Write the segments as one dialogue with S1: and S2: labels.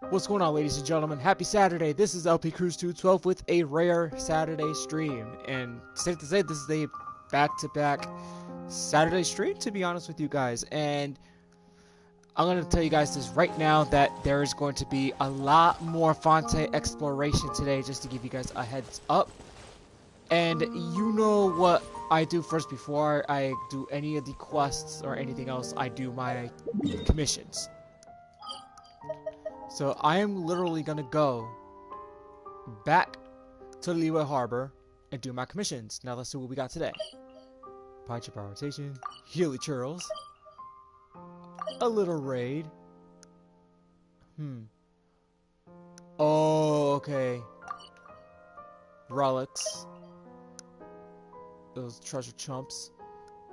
S1: What's going on, ladies and gentlemen? Happy Saturday. This is LP Cruise 212 with a rare Saturday stream. And safe to say, this is a back-to-back Saturday stream, to be honest with you guys. And I'm going to tell you guys this right now, that there is going to be a lot more Fontaine exploration today, just to give you guys a heads up. And you know what I do first before I do any of the quests or anything else. I do my commissions. So I am literally going to go back to Leeway Harbor and do my commissions. Now let's see what we got today. Pie chip rotation, Healy churls, a little raid. Oh, okay. Relics. Those treasure chumps.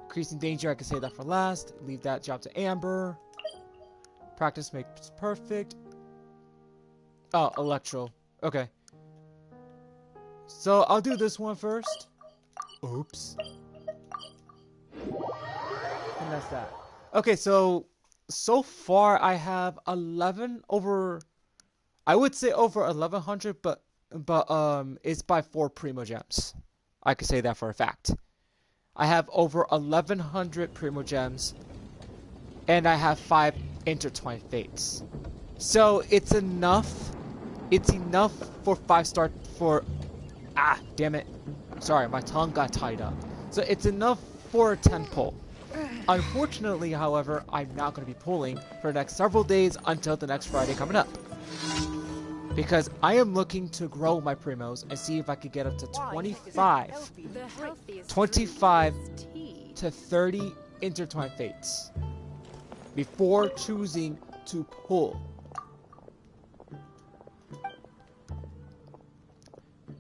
S1: Increasing danger, I can say that for last. Leave that job to Amber. Practice makes perfect. Oh, Electro. Okay. So, I'll do this one first. Oops. And that's that. Okay, so far I have 11 over... I would say over 1100, but it's by 4 Primo Gems. I could say that for a fact. I have over 1100 Primo Gems. And I have 5 Intertwined Fates. So, it's enough... It's enough for 5-star for... Ah, damn it. Sorry, my tongue got tied up. So it's enough for a 10 pull. Unfortunately, however, I'm not going to be pulling for the next several days until the next Friday coming up. Because I am looking to grow my primos and see if I could get up to 25 to 30 Intertwined Fates before choosing to pull.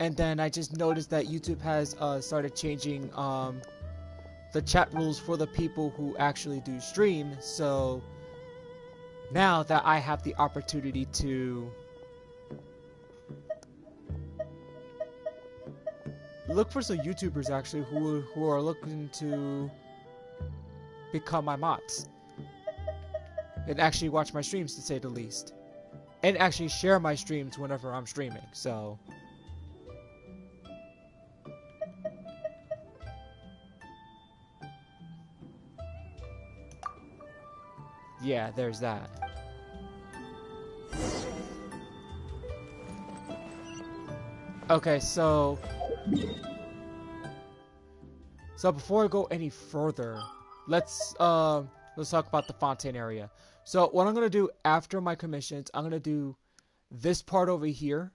S1: And then I just noticed that YouTube has started changing the chat rules for the people who actually do stream. So now that I have the opportunity to look for some YouTubers actually who are looking to become my mods and actually watch my streams, to say the least, and actually share my streams whenever I'm streaming. So yeah, there's that. Okay, so before I go any further, let's talk about the Fontaine area. So what I'm gonna do after my commissions, I'm gonna do this part over here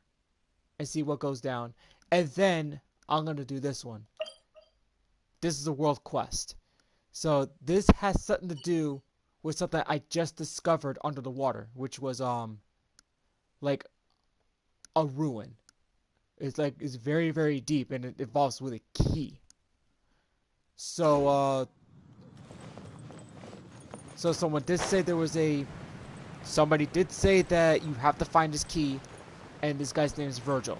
S1: and see what goes down, and then I'm gonna do this one. This is a world quest. So this has something to do with something I just discovered under the water, which was like a ruin. It's very, very deep, and it involves with a key. So someone did say somebody did say that you have to find this key, and this guy's name is Virgil.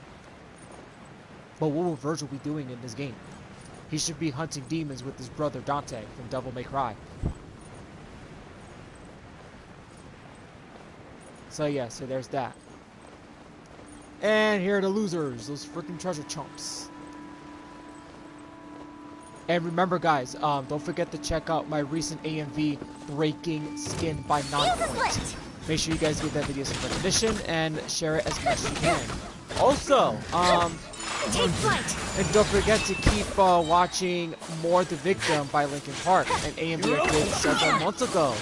S1: But what will Virgil be doing in this game? He should be hunting demons with his brother Dante from Devil May Cry. So yeah, so there's that. And here are the losers, those freaking treasure chumps. And remember guys, don't forget to check out my recent AMV breaking skin by 9 points. Make sure you guys give that video some recognition and share it as much as you can. Also,
S2: take flight.
S1: And don't forget to keep watching More The Victim by Linkin Park, an AMV I did several months ago.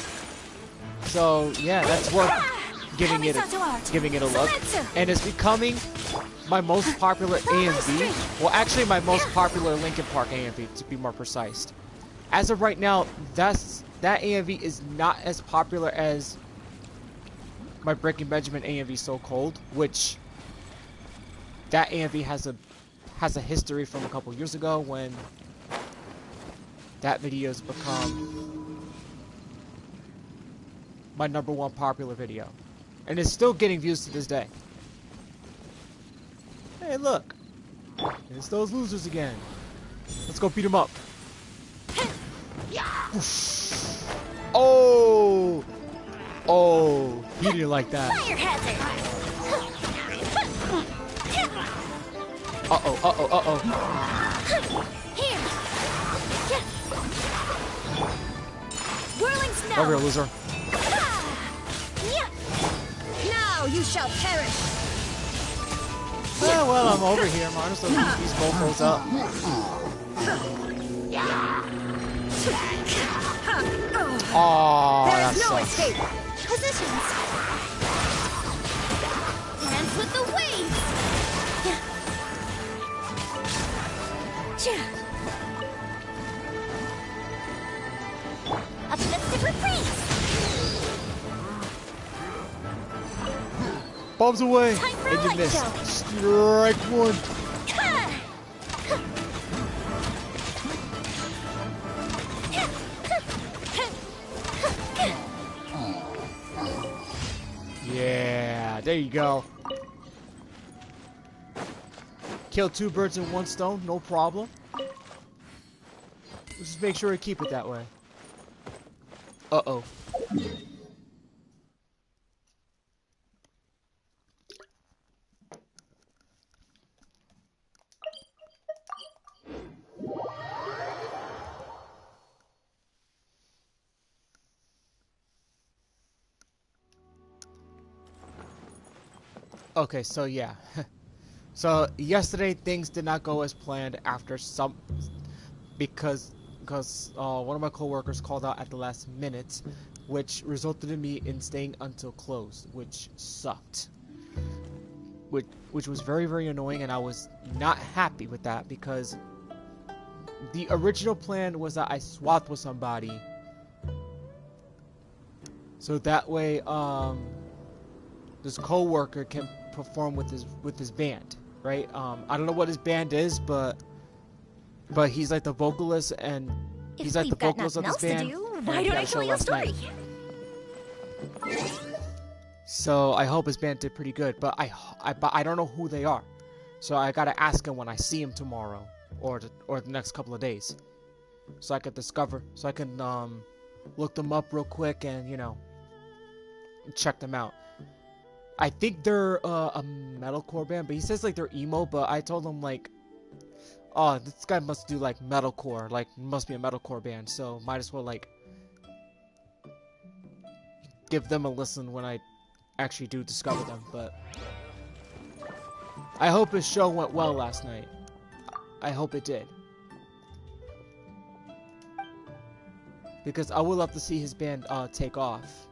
S1: So yeah, that's worth giving it a look, and it's becoming my most popular AMV. Well, actually, my most popular Linkin Park AMV, to be more precise. As of right now, that AMV is not as popular as my Breaking Benjamin AMV So Cold, which that AMV has a history from a couple years ago when that video's become my #1 popular video. And it's still getting views to this day. Hey, look. It's those losers again. Let's go beat them up. Oh, he didn't like that.
S2: Fire hazard.
S1: Uh-oh, uh-oh, uh-oh.
S2: Here. Whirling snow.
S1: Over here, loser.
S2: Yeah. Now you shall perish.
S1: Oh, well, I'm over here. Might as well use these vocals up. Oh,
S2: There
S1: that
S2: is no
S1: sucks.
S2: escape. Positions. Dance with the waves. Uplifted reprise.
S1: Bombs away.
S2: Time for a
S1: And you
S2: light
S1: missed.
S2: show.
S1: Strike one. Yeah, there you go. Kill 2 birds in 1 stone, no problem. Let's just make sure we keep it that way. Uh-oh. Okay, so yeah. So yesterday things did not go as planned after because one of my coworkers called out at the last minute, which resulted in me in staying until close, which sucked. Which was very, very annoying, and I was not happy with that because the original plan was that I swapped with somebody so that way this coworker can perform with his band, right? I don't know what his band is, but he's like the vocalist, and he's like the vocalist of this band.
S2: Why don't I tell you a story?
S1: So I hope his band did pretty good, but I don't know who they are, so I gotta ask him when I see him tomorrow or the next couple of days, so I can look them up real quick and check them out. I think they're a metalcore band, but he says like they're emo, but I told him like, oh, this guy must do like metalcore, like must be a metalcore band, so might as well like give them a listen when I actually do discover them. But I hope his show went well last night. I hope it did, because I would love to see his band take off.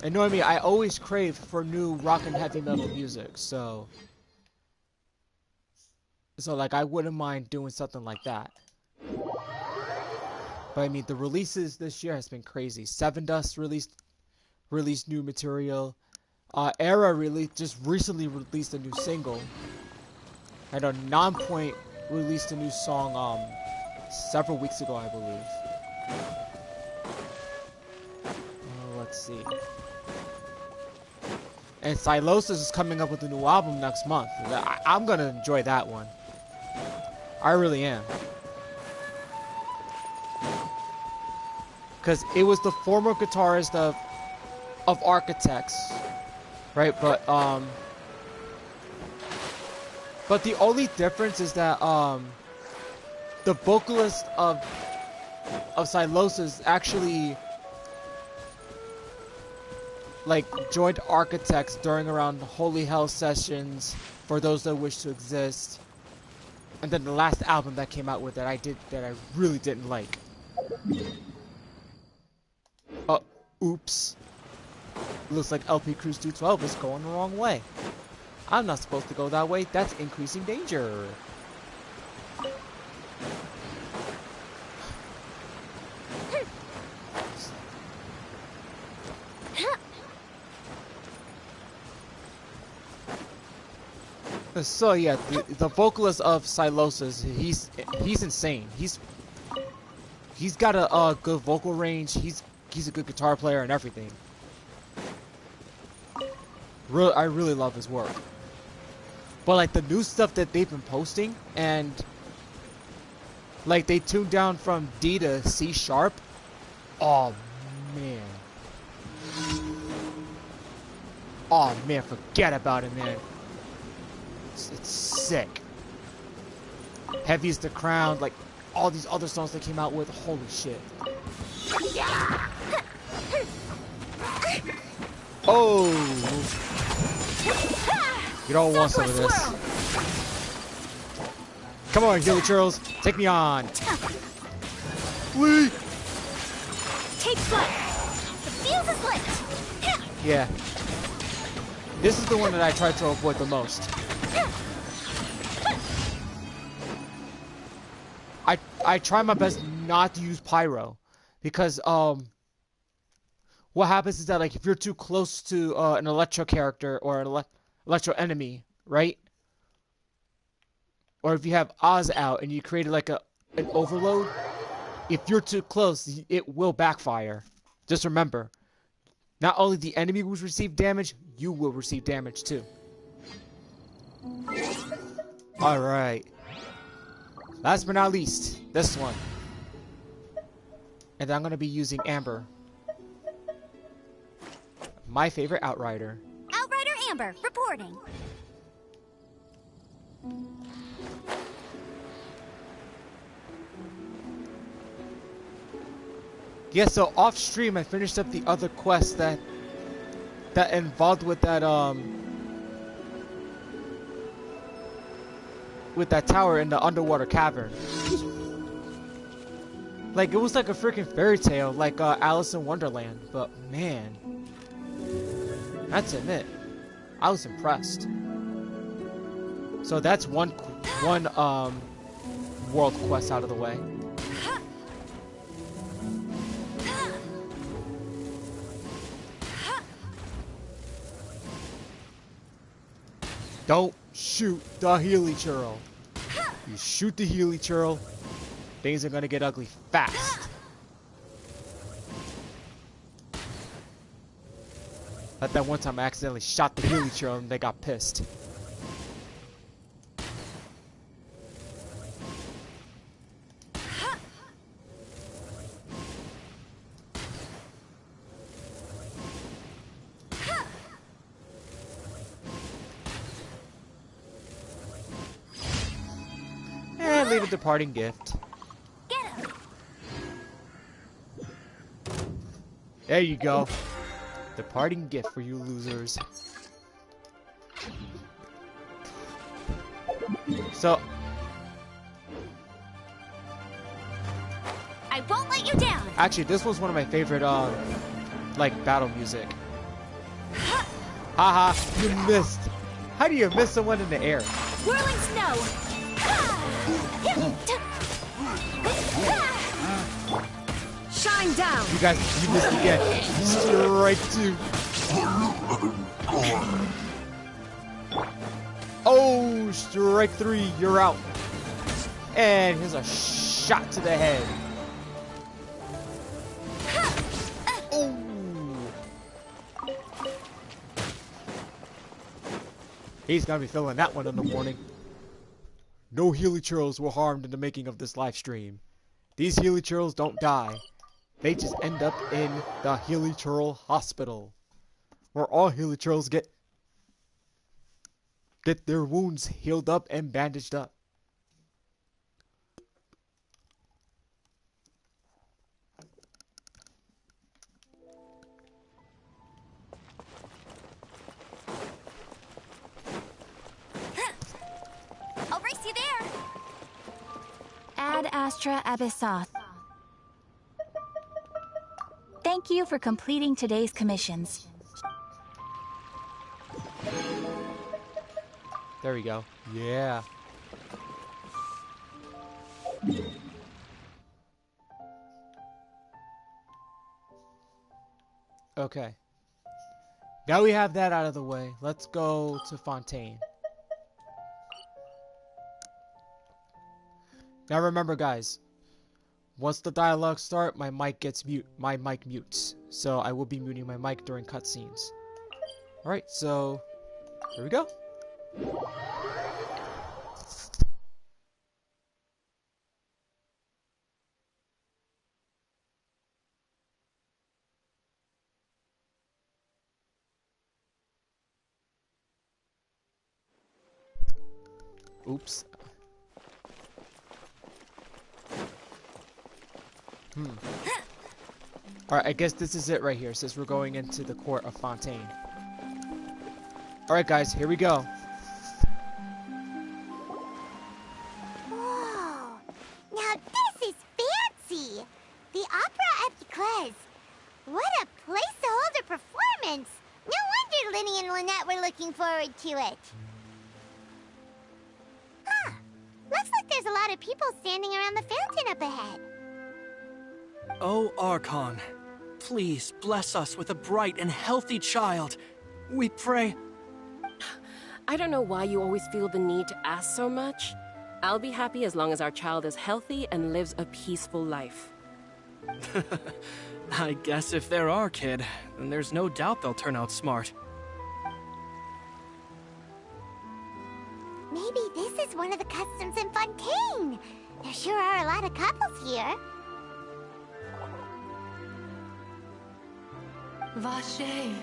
S1: And know what I mean? I always crave for new rock and heavy metal music, so like I wouldn't mind doing something like that. But I mean, the releases this year has been crazy. Seven Dust released new material. Era just recently released a new single. And Nonpoint released a new song several weeks ago, I believe. Let's see. And Silosis is coming up with a new album next month. I'm gonna enjoy that one. I really am. Because it was the former guitarist of Architects, right? But the only difference is that the vocalist of Silosis actually like joined Architects during around Holy Hell sessions for Those That Wish to Exist, and then the last album that came out with it that I really didn't like. Oops. Looks like LP Cruise 212 is going the wrong way. I'm not supposed to go that way. That's increasing danger. So yeah, the vocalist of Silosis, he's insane. He's got a good vocal range. He's a good guitar player and everything. I really love his work. But like the new stuff that they've been posting, and Like they tuned down from D to C sharp. Oh man. Oh man, forget about it, man. It's sick. Heavy is the Crown, like all these other songs they came out with. Holy shit. Oh. You don't want some of this. Come on, Gilly Churls. Take me on. Flee.
S2: Take flight. The fuse is lit.
S1: Yeah. This is the one that I try to avoid the most. I try my best not to use pyro because what happens is that like if you're too close to an electro character or an electro enemy, right? Or if you have Oz out and you created like an overload, if you're too close, it will backfire. Just remember, not only the enemy will receive damage, you will receive damage too. Alright. Last but not least, this one. And I'm going to be using Amber. My favorite Outrider.
S2: Outrider Amber, reporting.
S1: Yeah, so off stream I finished up the other quest that involved with that tower in the underwater cavern. Like it was like a freaking fairy tale, like Alice in Wonderland. But man, that's admit, I was impressed. So that's one world quest out of the way. Don't shoot the Healy Churl. You shoot the Healy Churl, things are gonna get ugly fast. Like that one time I accidentally shot the Healy Churl and they got pissed. And leave a departing gift.
S2: Get him.
S1: There you go. Departing gift for you losers. So
S2: I won't let you down.
S1: actually this was one of my favorite like battle music. Haha, you missed. How do you miss someone in the air?
S2: Whirling snow. Shine down.
S1: You guys, you missed again. Strike two. Oh, strike three. You're out. And here's a shot to the head. Oh. He's gonna be feeling that one in the morning. No Healy Churls were harmed in the making of this live stream. These Healy Churls don't die. They just end up in the Healy Churl Hospital, where all Healy Churls get their wounds healed up and bandaged up.
S2: I'll race you there.
S3: Ad Astra Abyssoth. Thank you for completing today's commissions.
S1: There we go. Yeah. Okay. Now we have that out of the way. Let's go to Fontaine. Now remember, guys, once the dialogue starts, my mic mutes. So I will be muting my mic during cutscenes. Alright, so here we go. Oops. Alright, I guess this is it right here, since we're going into the court of Fontaine. Alright guys, here we go.
S2: Whoa! Now this is fancy! The Opera at Eclairs. What a place to hold a performance! No wonder Linny and Lynette were looking forward to it. Huh. Looks like there's a lot of people standing around the fountain up ahead.
S4: Oh, Archon, please bless us with a bright and healthy child. We pray.
S5: I don't know why you always feel the need to ask so much. I'll be happy as long as our child is healthy and lives a peaceful life.
S4: I guess if they're our kid, then there's no doubt they'll turn out smart.
S2: Maybe this is one of the customs in Fontaine. There sure are a lot of couples here.
S6: Vache.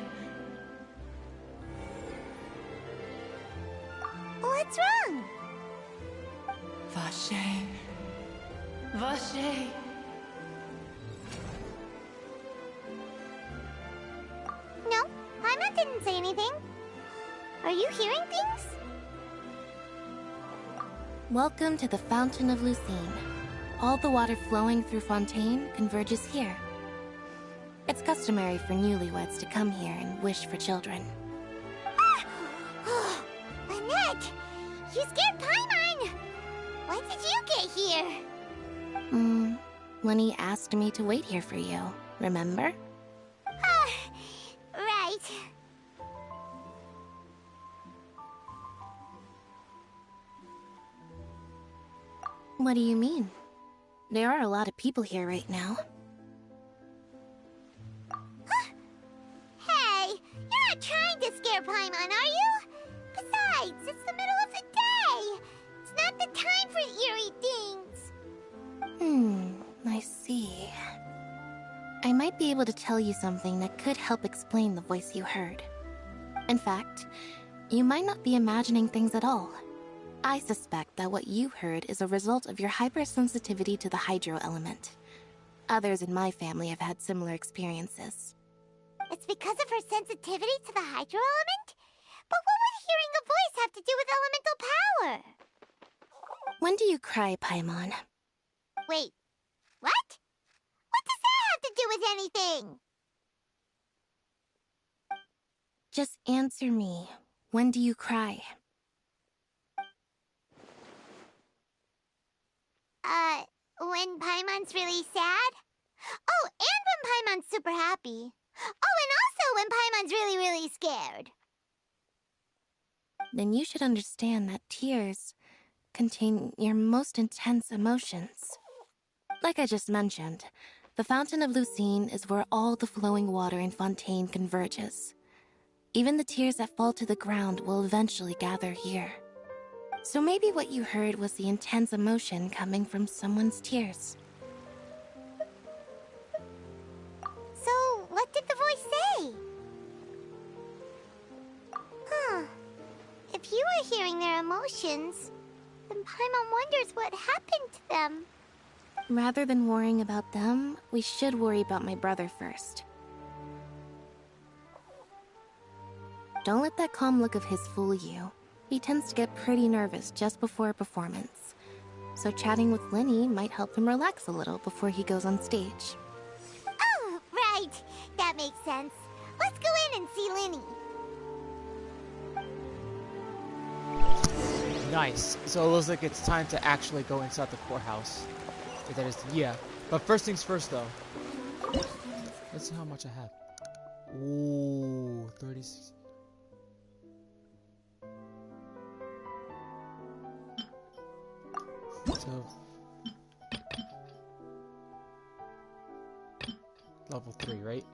S2: What's wrong?
S6: Vache. Vache.
S2: No, Paimon didn't say anything. Are you hearing things?
S3: Welcome to the Fountain of Lucine. All the water flowing through Fontaine converges here. It's customary for newlyweds to come here and wish for children.
S2: Ah! Lynette! You scared Paimon! When did you get here?
S3: Lenny asked me to wait here for you, remember?
S2: Right.
S3: What do you mean? There are a lot of people here right now.
S2: Hey, you're not trying to scare Paimon, are you? Besides, it's the middle of the day. It's not the time for eerie things.
S3: I see. I might be able to tell you something that could help explain the voice you heard. In fact, you might not be imagining things at all. I suspect that what you heard is a result of your hypersensitivity to the hydro element. Others in my family have had similar experiences.
S2: It's because of her sensitivity to the hydro element? But what would hearing a voice have to do with elemental power?
S3: When do you cry, Paimon?
S2: Wait, what? What does that have to do with anything?
S3: Just answer me. When do you cry?
S2: When Paimon's really sad? Oh, and when Paimon's super happy. Oh, and also when Paimon's really, really scared.
S3: Then you should understand that tears contain your most intense emotions. Like I just mentioned, the Fountain of Lucine is where all the flowing water in Fontaine converges. Even the tears that fall to the ground will eventually gather here. So maybe what you heard was the intense emotion coming from someone's tears.
S2: So, what did the voice say? If you were hearing their emotions, then Paimon wonders what happened to them.
S3: Rather than worrying about them, we should worry about my brother first. Don't let that calm look of his fool you. He tends to get pretty nervous just before a performance. So chatting with Linny might help him relax a little before he goes on stage.
S2: Oh, right. That makes sense. Let's go in and see Linny.
S1: Nice. So it looks like it's time to actually go inside the courthouse. If that is, yeah. But first things first, though. Let's see how much I have. Ooh, 36. So, level 3, right?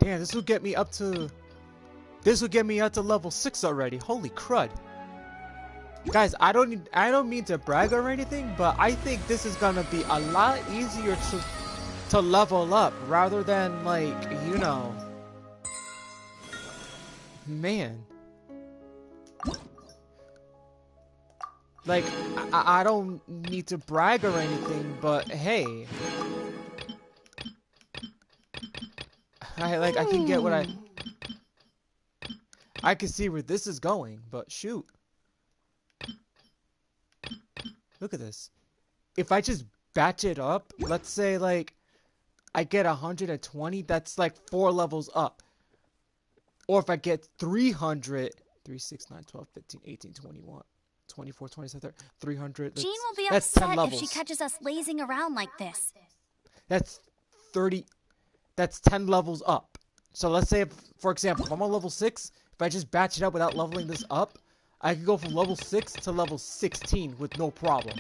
S1: Damn, this will get me up to level 6 already. Holy crud. Guys, I don't mean to brag or anything, but I think this is gonna be a lot easier to level up rather than like, you know, man. Like, I don't need to brag or anything, but hey. I can get what I can see where this is going, but shoot. Look at this. If I just batch it up, let's say like I get 120, that's like 4 levels up. Or if I get 300, 3, 6, 9, 12, 15, 18, 21, 24, 27, 300.
S7: Jean will be
S1: that's 10
S7: upset if
S1: levels.
S7: she catches us lazing around like this.
S1: That's 30. That's 10 levels up. So let's say, if, for example, if I'm on level 6, if I just batch it up without leveling this up, I can go from level 6 to level 16 with no problem.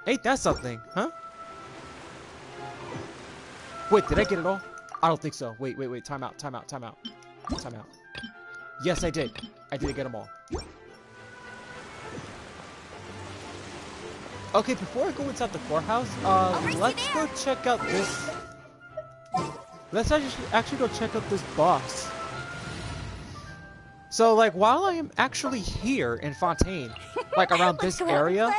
S1: Ain't that something, huh? Wait, did I get it all? I don't think so. Wait. Time out. Yes, I did. I did get them all. Okay, before I go inside the courthouse, let's go check out this. Let's actually go check out this boss. So, like, while I am actually here in Fontaine, like around this area,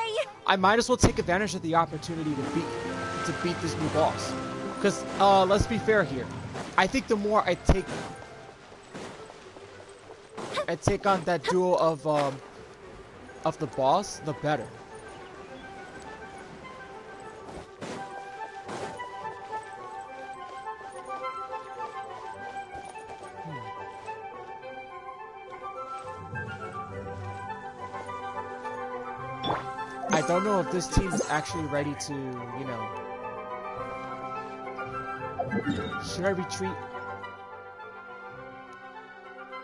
S1: I might as well take advantage of the opportunity to beat this new boss. Because, let's be fair here. I think the more I take on that duel of the boss, the better. I don't know if this team is actually ready to, you know... Should I retreat?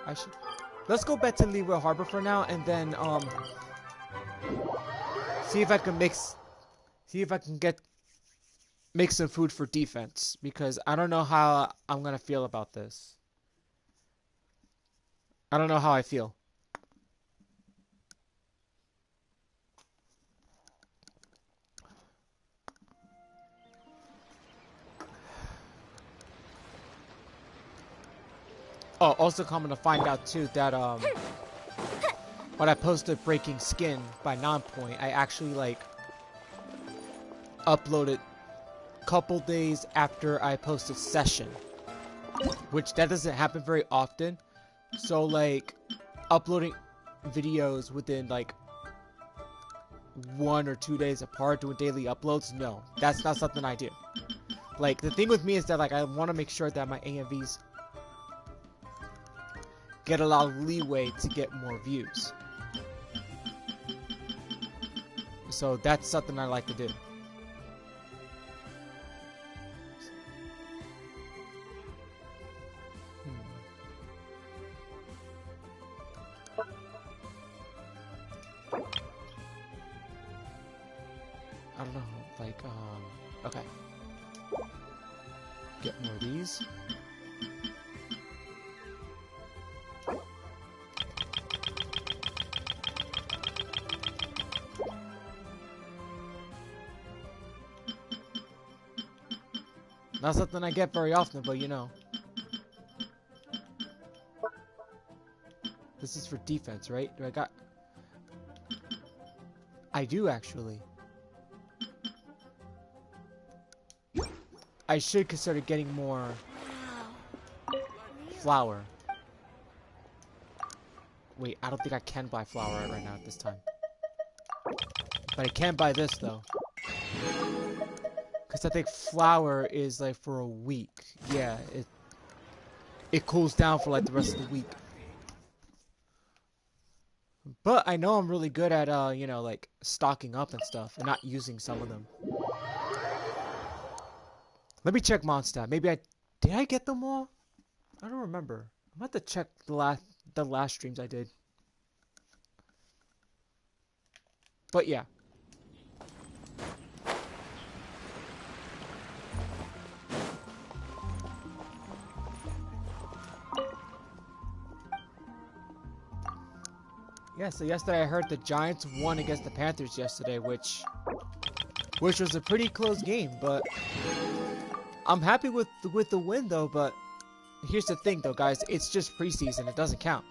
S1: I should... Let's go back to Leeway Harbor for now, and then, see if I can make some food for defense, because I don't know how I'm gonna feel about this. I don't know how I feel. Oh, also coming to find out too that when I posted Breaking Skin by Nonpoint, I actually like uploaded a couple days after I posted Session, which that doesn't happen very often. So like uploading videos within like 1 or 2 days apart, doing daily uploads, no, that's not something I do. Like the thing with me is that like I want to make sure that my AMVs get a lot of leeway to get more views. So that's something I like to do. I don't know, like, okay. Get more of these. Not something I get very often, but you know. This is for defense, right? Do I got... I do, actually. I should consider getting more... flour. Wait, I don't think I can buy flour right now at this time. But I can buy this, though. Because I think flour is like for a week. Yeah, it cools down for like the rest of the week. But I know I'm really good at, you know, like stocking up and stuff and not using some of them. Let me check Mondstadt. Maybe did I get them all? I don't remember. I'm about to check the last streams I did. But yeah. Yeah, so yesterday I heard the Giants won against the Panthers yesterday, which which was a pretty close game, but I'm happy with the win though. But here's the thing though, guys, it's just preseason, it doesn't count.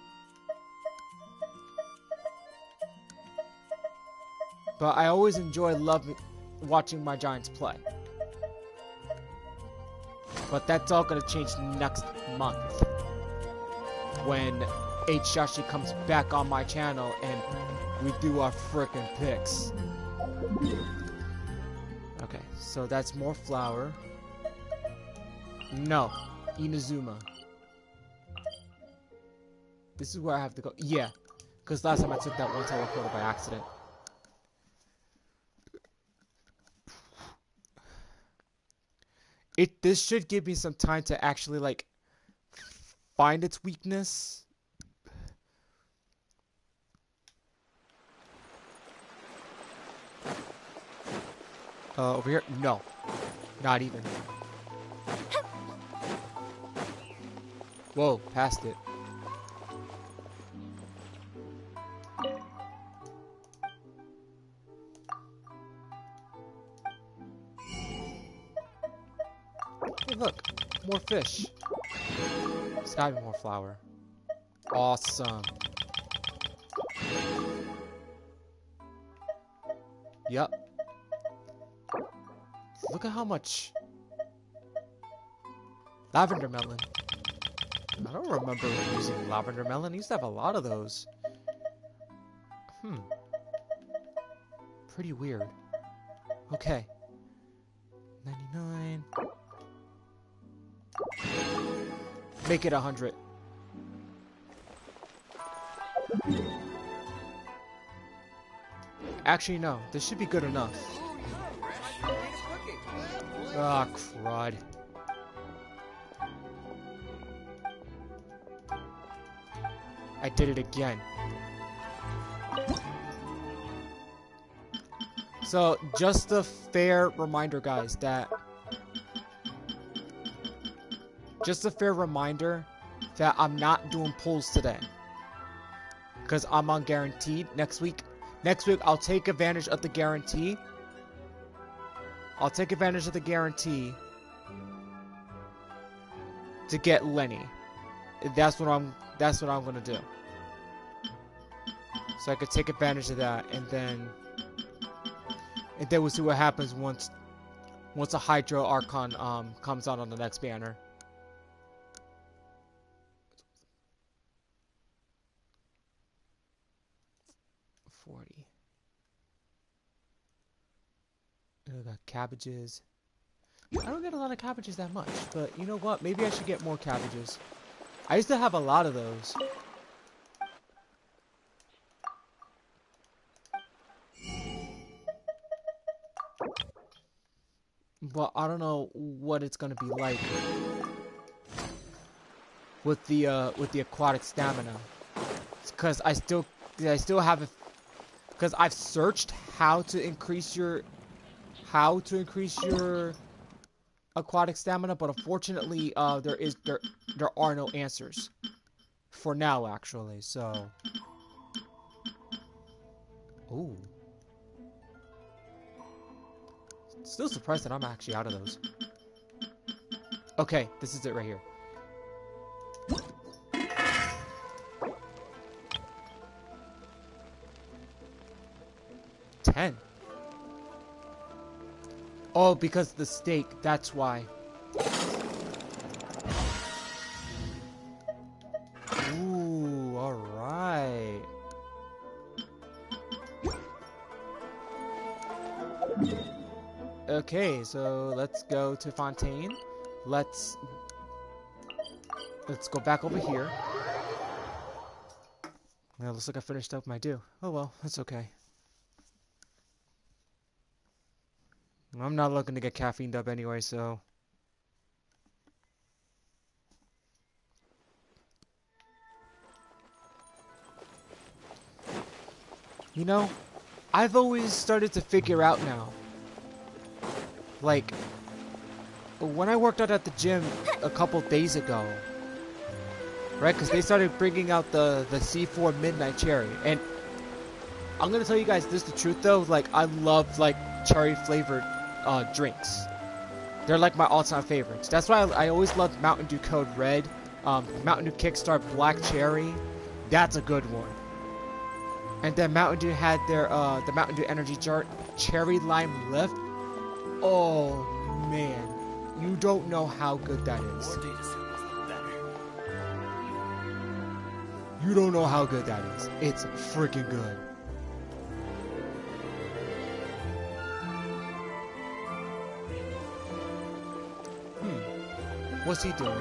S1: But I always enjoy watching my Giants play. But that's all gonna change next month when Shashi comes back on my channel and we do our frickin' picks. Okay, so that's more flour. No, Inazuma. This is where I have to go. Yeah, because last time I took that one teleporter by accident. This should give me some time to actually like find its weakness. Over here? No. Not even. Whoa, passed it. Hey, look. More fish. There's gotta be more flour. Awesome. Yep. Look at how much lavender melon. I don't remember using lavender melon. I used to have a lot of those. Pretty weird. Okay. 99. Make it 100. Actually, no. This should be good enough. Ah, crud. I did it again. So, just a fair reminder, guys, that... Just a fair reminder that I'm not doing pulls today. Because I'm on guaranteed next week. Next week, I'll take advantage of the guarantee. I'll take advantage of the guarantee to get Lenny. That's what I'm gonna do. So I could take advantage of that, and then we'll see what happens once a Hydro Archon comes out on the next banner. We got cabbages. I don't get a lot of cabbages that much, but you know what? Maybe I should get more cabbages. I used to have a lot of those. But I don't know what it's gonna be like with the aquatic stamina. Because I still haven't. Because I've searched how to increase your aquatic stamina, but unfortunately, there are no answers for now, actually. So, ooh, still surprised that I'm actually out of those. Okay, this is it right here. $10. Oh, because of the steak, that's why. Ooh, alright. Okay, so let's go to Fontaine. Let's go back over here. Well, looks like I finished up my due. Oh well, that's okay. I'm not looking to get caffeined up anyway, so... You know, I've always started to figure out now. Like, when I worked out at the gym a couple days ago, right? Because they started bringing out the C4 Midnight Cherry. And I'm going to tell you guys this the truth, though. Like, I love, like... cherry flavored drinks. They're like my all-time favorites. That's why I always loved Mountain Dew Code Red, Mountain Dew Kickstart Black Cherry. That's a good one. And then Mountain Dew had their the Mountain Dew Energy Cherry Lime Lift. Oh man, you don't know how good that is. You don't know how good that is. It's freaking good. What's he doing?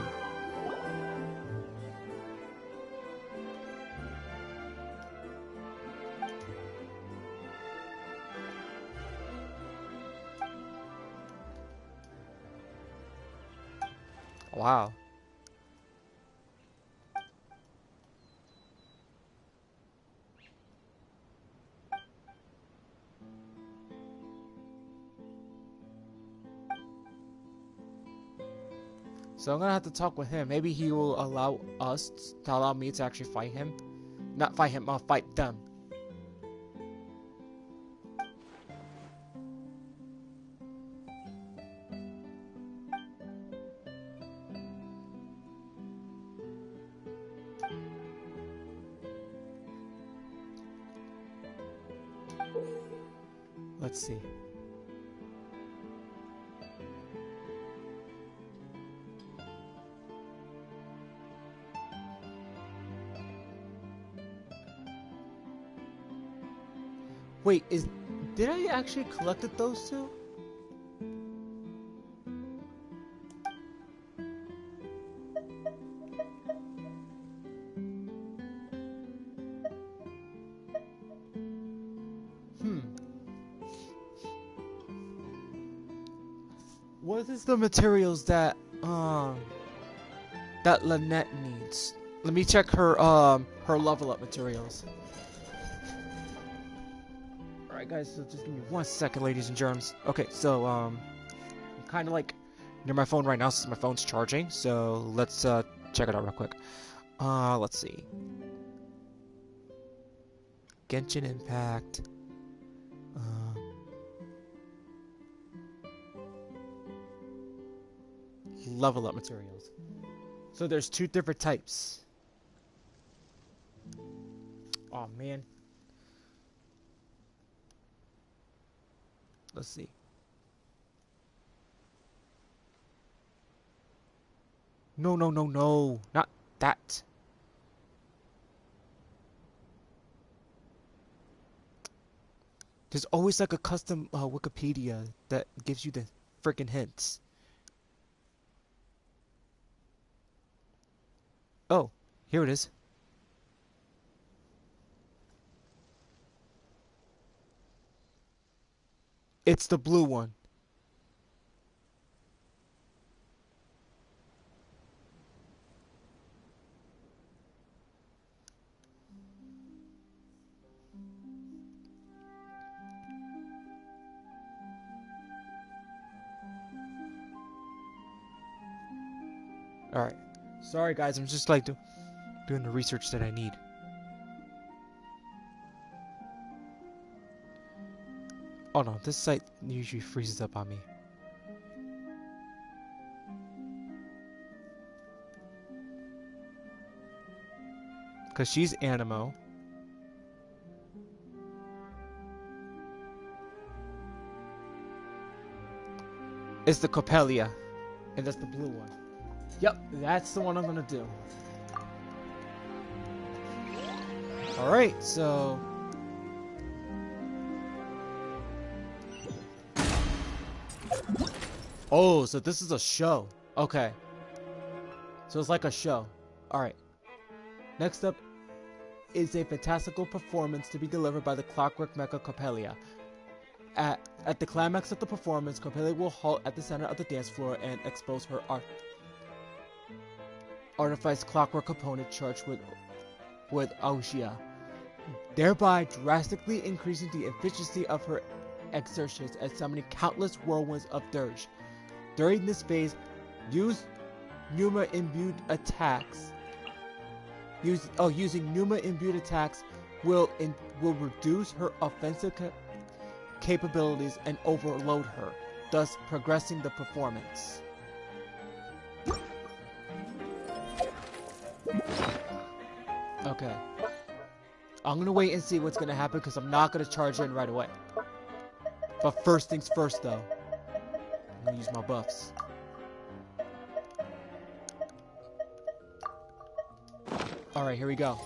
S1: Wow. So I'm gonna have to talk with him. Maybe he will allow me to actually fight him. Not fight him, I'll fight them. Let's see. Wait, did I actually collected those two? What is the materials that Lynette needs? Let me check her level up materials. Alright guys, so just give me 1 second, ladies and germs. Okay, so I'm kinda like near my phone right now since my phone's charging, so let's check it out real quick. Let's see. Genshin Impact. Level up materials. So there's 2 different types. Oh man. Let's see. No, not that. There's always like a custom Wikipedia that gives you the freaking hints. Oh, here it is. It's the blue one. Alright. Sorry guys, I'm just like doing the research that I need. Oh no, this site usually freezes up on me. Cause she's Animo. It's the Coppelia. And that's the blue one. Yep, that's the one I'm gonna do. Alright, so... Oh, so this is a show. Okay. So it's like a show. Alright. Next up is a fantastical performance to be delivered by the Clockwork Mecha Coppelia. At the climax of the performance, Coppelia will halt at the center of the dance floor and expose her artifice clockwork component charged with Augia, thereby drastically increasing the efficiency of her exertions and summoning countless whirlwinds of dirge. During this phase, use Numa imbued attacks. Using Numa imbued attacks will reduce her offensive capabilities and overload her, thus progressing the performance. Okay. I'm gonna wait and see what's gonna happen because I'm not gonna charge in right away. But first things first though. I'm gonna use my buffs. Alright, here we go.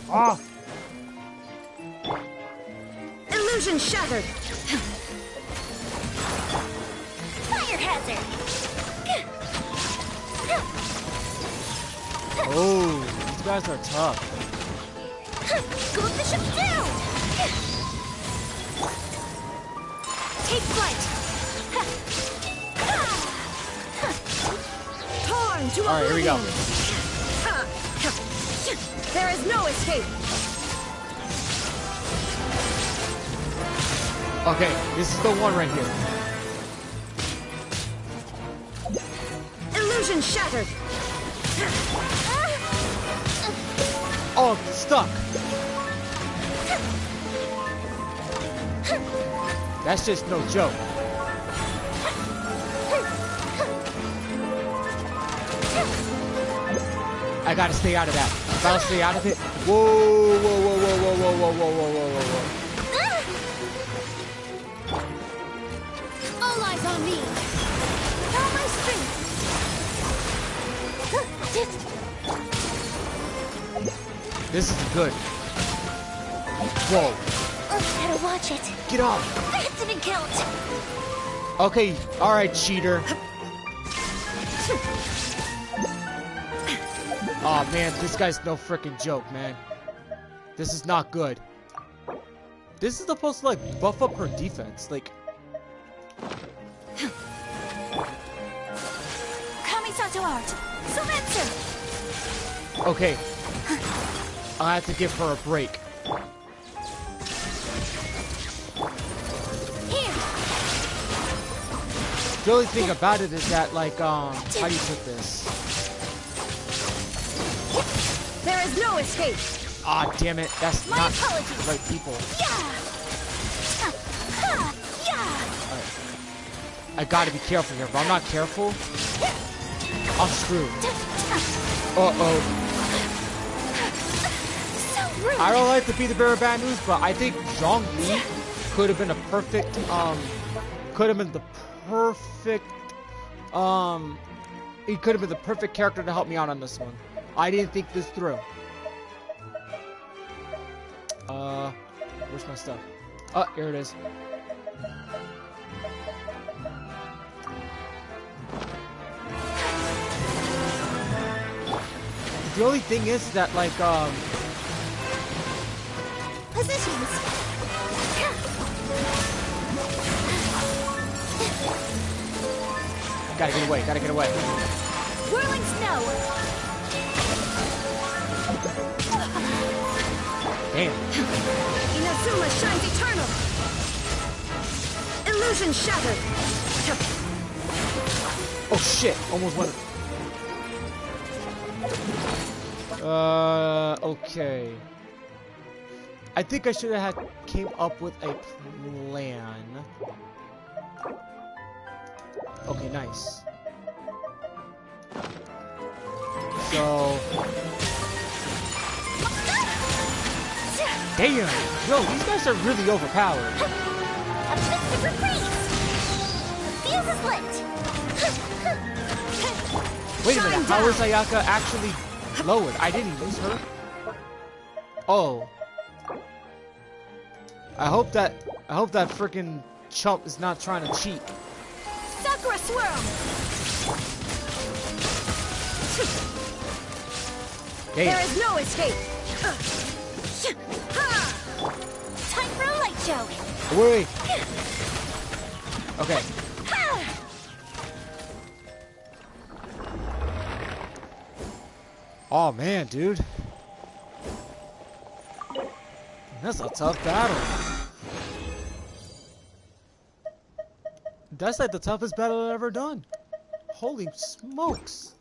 S1: Ah!
S8: Illusion shattered!
S2: Fire hazard!
S1: Oh, these guys are tough.
S2: Gold Bishop down!
S8: Take flight! Torn to
S1: Alright, here we go.
S8: There is no escape!
S1: Okay, this is the one right here.
S8: Illusion shattered!
S1: Oh, I'm stuck. That's just no joke. I gotta stay out of that. If I don't stay out of it. Whoa, whoa, whoa, whoa, whoa, whoa, whoa, whoa, whoa, whoa, whoa.
S2: All eyes on me! All my strength!
S1: This is good. Whoa.
S2: Better watch it.
S1: Get off.
S2: That didn't count.
S1: Okay, alright, cheater. Oh man, this guy's no freaking joke, man. This is not good. This is supposed to like buff up her defense, like.
S2: Kamisato art. Sumetsu.
S1: Okay. I have to give her a break.
S2: Here.
S1: The only thing about it is that, like, how do you put this?
S8: There is no escape!
S1: Ah, damn it. That's
S2: My
S1: not
S2: apologies.
S1: the right people.
S2: Yeah. Yeah.
S1: Alright. I gotta be careful here. If I'm not careful, I'm screwed. Uh-oh.
S2: So rude.
S1: I don't like to be the bearer of bad news, but I think Zhongli could have been a perfect, he could have been the perfect character to help me out on this one. I didn't think this through. Where's my stuff? Oh, here it is. The only thing is that, like,
S2: Positions.
S1: gotta get away, gotta get away.
S2: Whirling snow.
S1: Damn.
S8: Inazuma shines eternal! Illusion shattered!
S1: Oh shit, almost went. Okay. I think I should have came up with a plan. Okay, nice. So... Damn! Yo, these guys are really overpowered.
S2: A mystic freeze. Fuse is lit.
S1: Wait a minute, how is Ayaka actually lowered? I didn't use her. Oh. I hope that freaking chump is not trying to cheat.
S8: Sakura swirl!
S1: Damn.
S8: There is no escape!
S2: Time for a light show.
S1: Wait. Okay. Oh man, dude. That's a tough battle. That's like the toughest battle I've ever done. Holy smokes.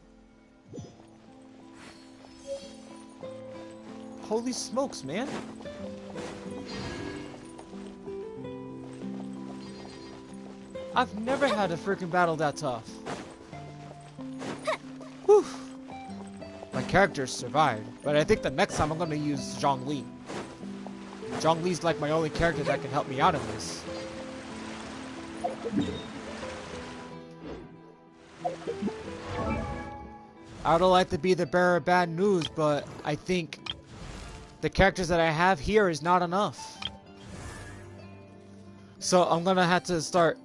S1: Holy smokes, man. I've never had a freaking battle that tough. Whew. My character survived, but I think the next time I'm gonna use Zhongli. Zhongli's like my only character that can help me out in this. I don't like to be the bearer of bad news, but I think the characters that I have here is not enough. So I'm gonna have to start...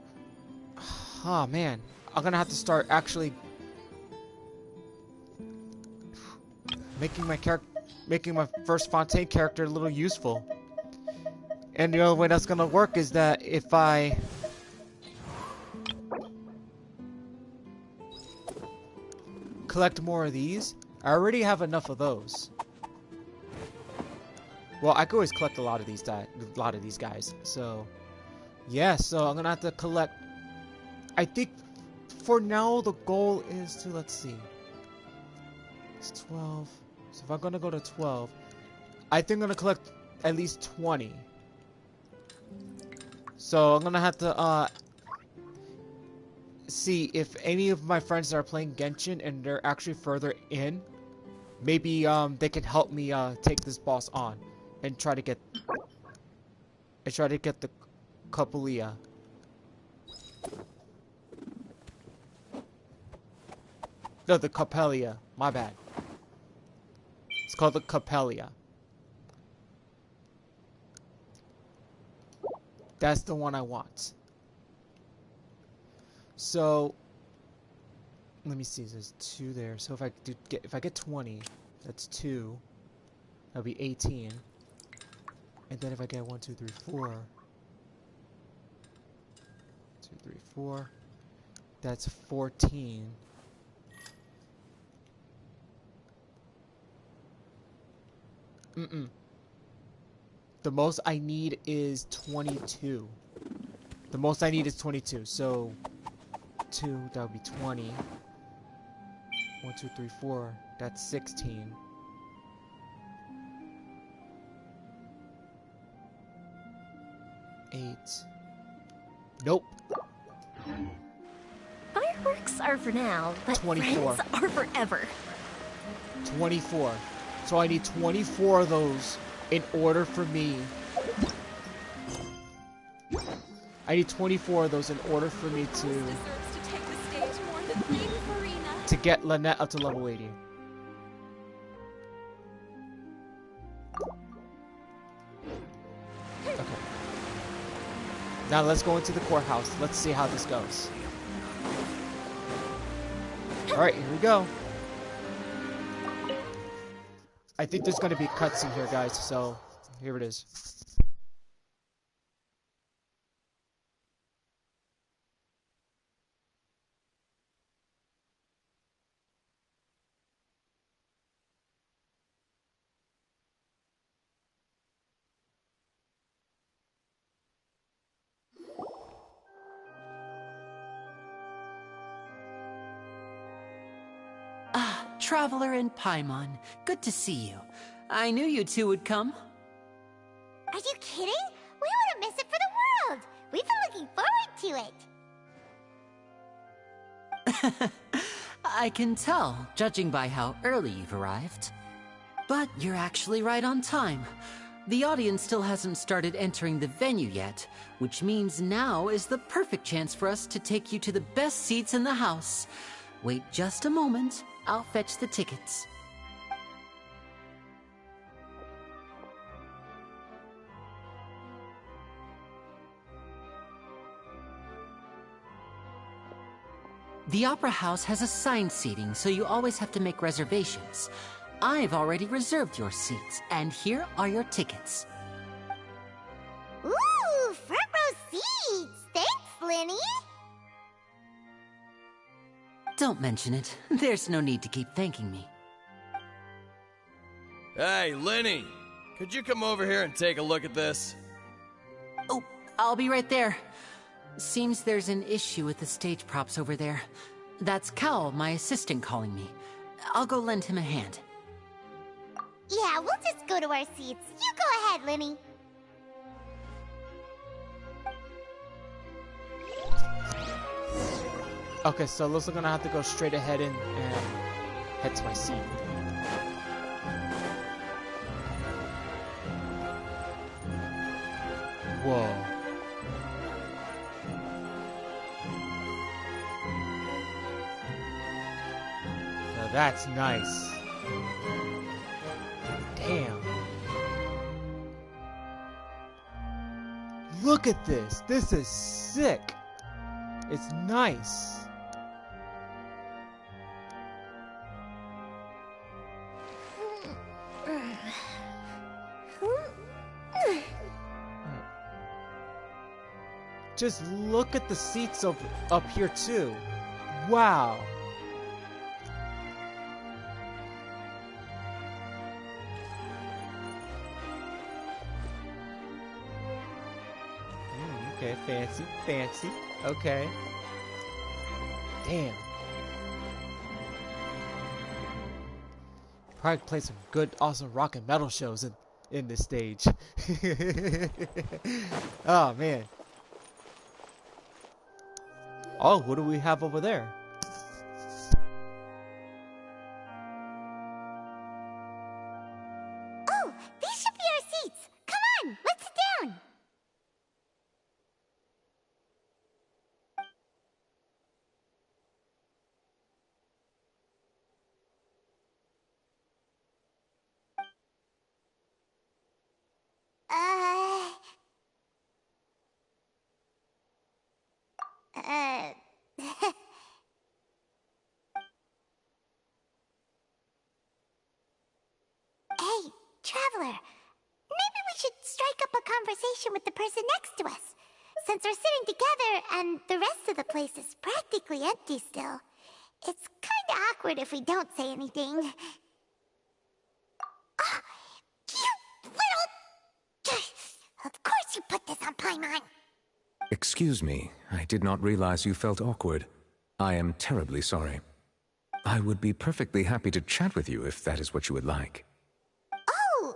S1: Oh man, I'm gonna have to start actually making my first Fontaine character a little useful. And the only way that's gonna work is that if I collect more of these. I already have enough of those. Well, I could always collect a lot of these guys. So, yeah. So I'm gonna have to collect. I think for now the goal is to, let's see. It's 12. So if I'm gonna go to 12, I think I'm gonna collect at least 20. So I'm gonna have to see if any of my friends that are playing Genshin and they're actually further in, maybe they can help me take this boss on and try to get the Capulia. No, the Capelia. My bad. It's called the Capelia. That's the one I want. So let me see. There's 2 there. So if I get 20, that's 2. That'll be 18. And then if I get 1, 2, 3, 4, 2, 3, 4, that's 14. The most I need is 22. The most I need is 22. So 2, that would be 20. 1, 2, 3, 4. That's 16. 8. Nope.
S8: Fireworks are for now, but
S1: 24.
S8: friends are forever.
S1: 24. So I need 24 of those in order for me. I need 24 of those in order for me to get Lynette up to level 80. Okay. Now let's go into the courthouse. Let's see how this goes. Alright, here we go. I think there's going to be a cutscene here, guys, so here it is.
S9: Traveler in Paimon, good to see you. I knew you two would come.
S2: Are you kidding? We wouldn't miss it for the world. We've been looking forward to it.
S9: I can tell, judging by how early you've arrived. But you're actually right on time. The audience still hasn't started entering the venue yet, which means now is the perfect chance for us to take you to the best seats in the house. Wait just a moment. I'll fetch the tickets. The Opera House has assigned seating, so you always have to make reservations. I've already reserved your seats, and here are your tickets.
S2: Ooh, front row seats. Thanks, Lenny.
S9: Don't mention it. There's no need to keep thanking me.
S10: Hey, Lenny! Could you come over here and take a look at this?
S9: Oh, I'll be right there. Seems there's an issue with the stage props over there. That's Cal, my assistant, calling me. I'll go lend him a hand.
S2: Yeah, we'll just go to our seats. You go ahead, Lenny.
S1: Okay, so it looks like I'm gonna have to go straight ahead and head to my seat. Whoa. Now that's nice. Damn. Look at this. This is sick. It's nice. Just look at the seats up here too. Wow. Okay, fancy, fancy. Okay. Damn. Probably play some good, awesome rock and metal shows in this stage. Oh man. Oh, what do we have over there?
S2: Oh, these should be our seats. Come on, let's sit down. Uh, Hey, traveler. Maybe we should strike up a conversation with the person next to us. Since we're sitting together and the rest of the place is practically empty still, it's kinda awkward if we don't say anything. Ah, you little... Of course you put this on Paimon.
S11: Excuse me, I did not realize you felt awkward. I am terribly sorry. I would be perfectly happy to chat with you if that is what you would like.
S2: Oh,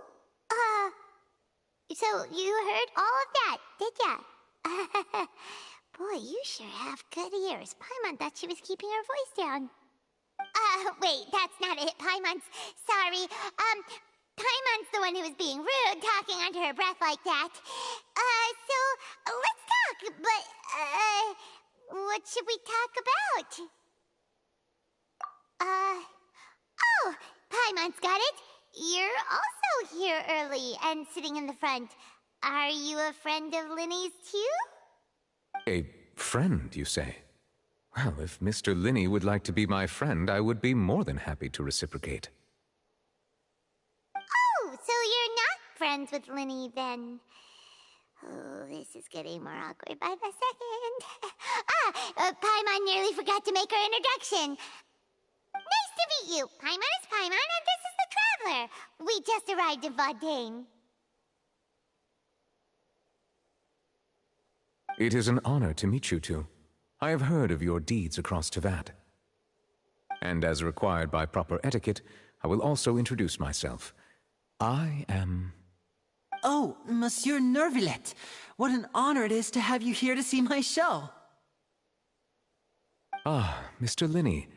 S2: so you heard all of that, did ya? Boy, you sure have good ears. Paimon thought she was keeping her voice down. Wait, that's not it, Paimon's... Sorry, Paimon's the one who was being rude, talking under her breath like that. So, let's talk, but, what should we talk about? Oh, Paimon's got it. You're also here early and sitting in the front. Are you a friend of Linny's too?
S11: A friend, you say? Well, if Mr. Linney would like to be my friend, I would be more than happy to reciprocate.
S2: Oh, so you're not friends with Linny then? Oh, this is getting more awkward by the second. Paimon nearly forgot to make her introduction. Nice to meet you. Paimon is Paimon, and this is the Traveler. We just arrived in Fontaine.
S11: It is an honor to meet you two. I have heard of your deeds across Tevat. And as required by proper etiquette, I will also introduce myself. I am...
S9: Oh, Monsieur Nervillet, what an honor it is to have you here to see my show.
S11: Ah, Mr. Linney.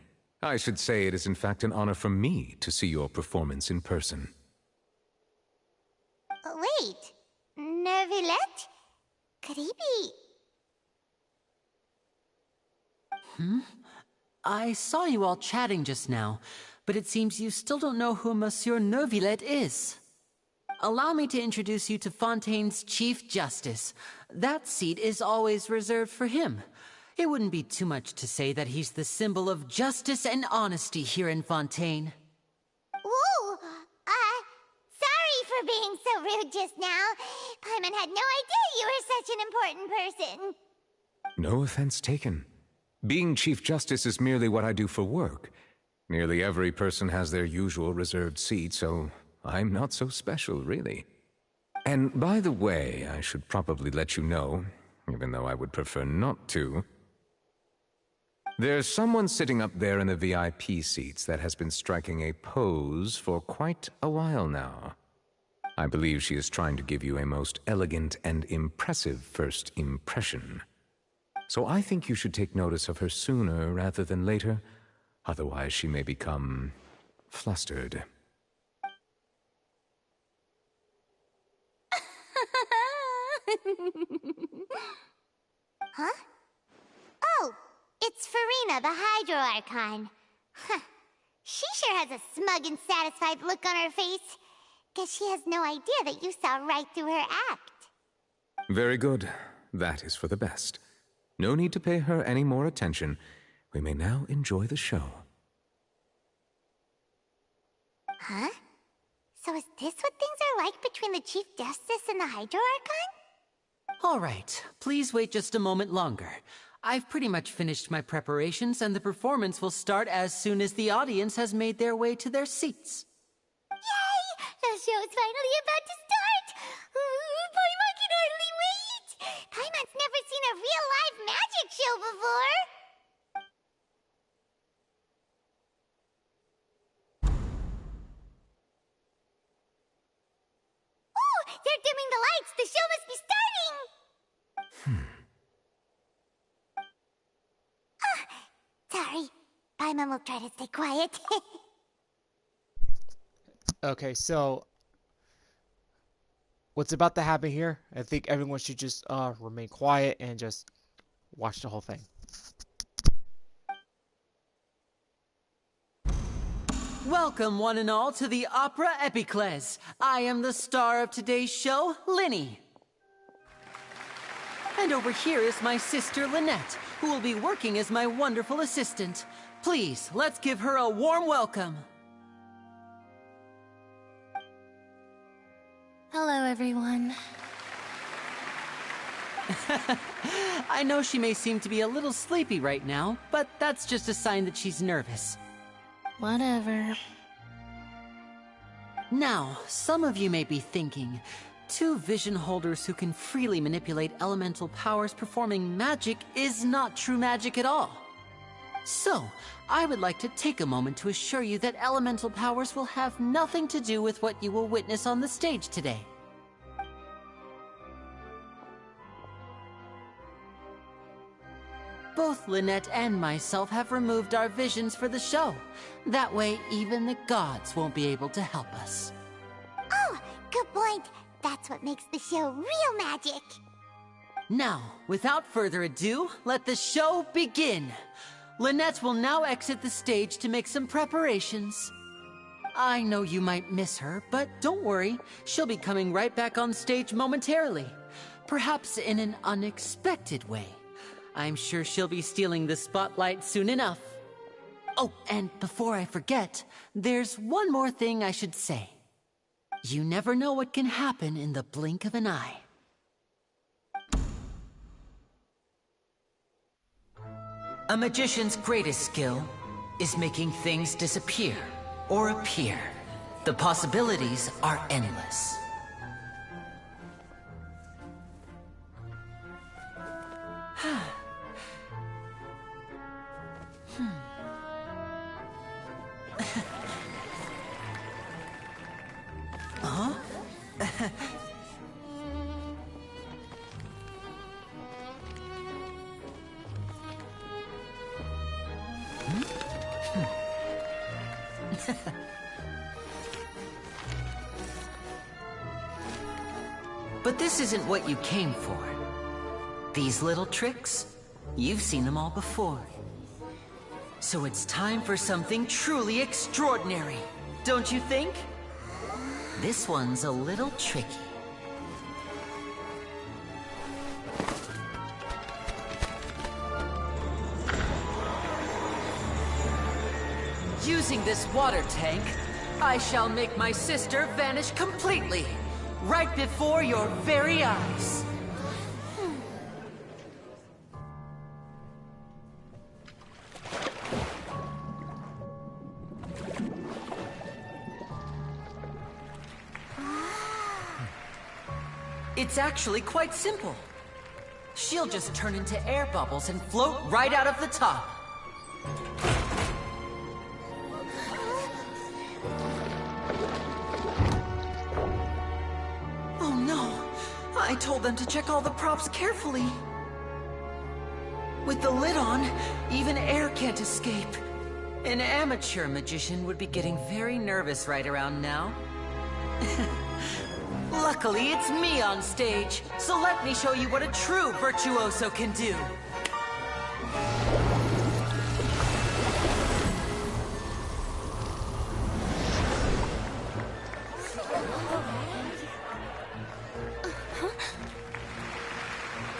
S11: I should say it is in fact an honor for me to see your performance in person.
S2: Wait, Nervillet? Could he be...
S9: I saw you all chatting just now, but it seems you still don't know who Monsieur Nervillet is. Allow me to introduce you to Fontaine's Chief Justice. That seat is always reserved for him. It wouldn't be too much to say that he's the symbol of justice and honesty here in Fontaine.
S2: Whoa! Sorry for being so rude just now. Paimon had no idea you were such an important person.
S11: No offense taken. Being Chief Justice is merely what I do for work. Nearly every person has their usual reserved seat, so I'm not so special, really. And by the way, I should probably let you know, even though I would prefer not to. There's someone sitting up there in the VIP seats that has been striking a pose for quite a while now. I believe she is trying to give you a most elegant and impressive first impression. So I think you should take notice of her sooner rather than later. Otherwise, she may become flustered.
S2: Huh? Oh, it's Farina, the Hydro Archon. Huh. She sure has a smug and satisfied look on her face. Guess she has no idea that you saw right through her act.
S11: Very good. That is for the best. No need to pay her any more attention. We may now enjoy the show.
S2: Huh? So is this what things are like between the Chief Justice and the Hydro Archon?
S9: All right, please wait just a moment longer. I've pretty much finished my preparations, and the performance will start as soon as the audience has made their way to their seats.
S2: Yay! The show's finally about to start! Paimon can hardly wait! Paimon's never seen a real live magic show before! Ooh! They're dimming the lights! The show must be starting! Sorry. Paimon will try to stay quiet.
S1: Okay, so what's about to happen here? I think everyone should just remain quiet and just watch the whole thing.
S9: Welcome, one and all, to the Opera Epiclese. I am the star of today's show, Linny. And over here is my sister, Lynette, who will be working as my wonderful assistant. Please, let's give her a warm welcome.
S3: Hello, everyone.
S9: I know she may seem to be a little sleepy right now, but that's just a sign that she's nervous.
S3: Whatever.
S9: Now, some of you may be thinking, two vision holders who can freely manipulate elemental powers performing magic is not true magic at all. So, I would like to take a moment to assure you that elemental powers will have nothing to do with what you will witness on the stage today. Both Lynette and myself have removed our visions for the show. That way, even the gods won't be able to help us.
S2: Oh, good point. That's what makes the show real magic.
S9: Now, without further ado, let the show begin. Lynette will now exit the stage to make some preparations. I know you might miss her, but don't worry. She'll be coming right back on stage momentarily. Perhaps in an unexpected way. I'm sure she'll be stealing the spotlight soon enough. Oh, and before I forget, there's one more thing I should say. You never know what can happen in the blink of an eye. A magician's greatest skill is making things disappear or appear. The possibilities are endless. Huh? But this isn't what you came for. These little tricks, you've seen them all before. So it's time for something truly extraordinary, don't you think? This one's a little tricky. Using this water tank, I shall make my sister vanish completely, right before your very eyes. It's actually quite simple. She'll just turn into air bubbles and float right out of the top. Oh no! I told them to check all the props carefully. With the lid on, even air can't escape. An amateur magician would be getting very nervous right around now. Luckily, it's me on stage, so let me show you what a true virtuoso can do.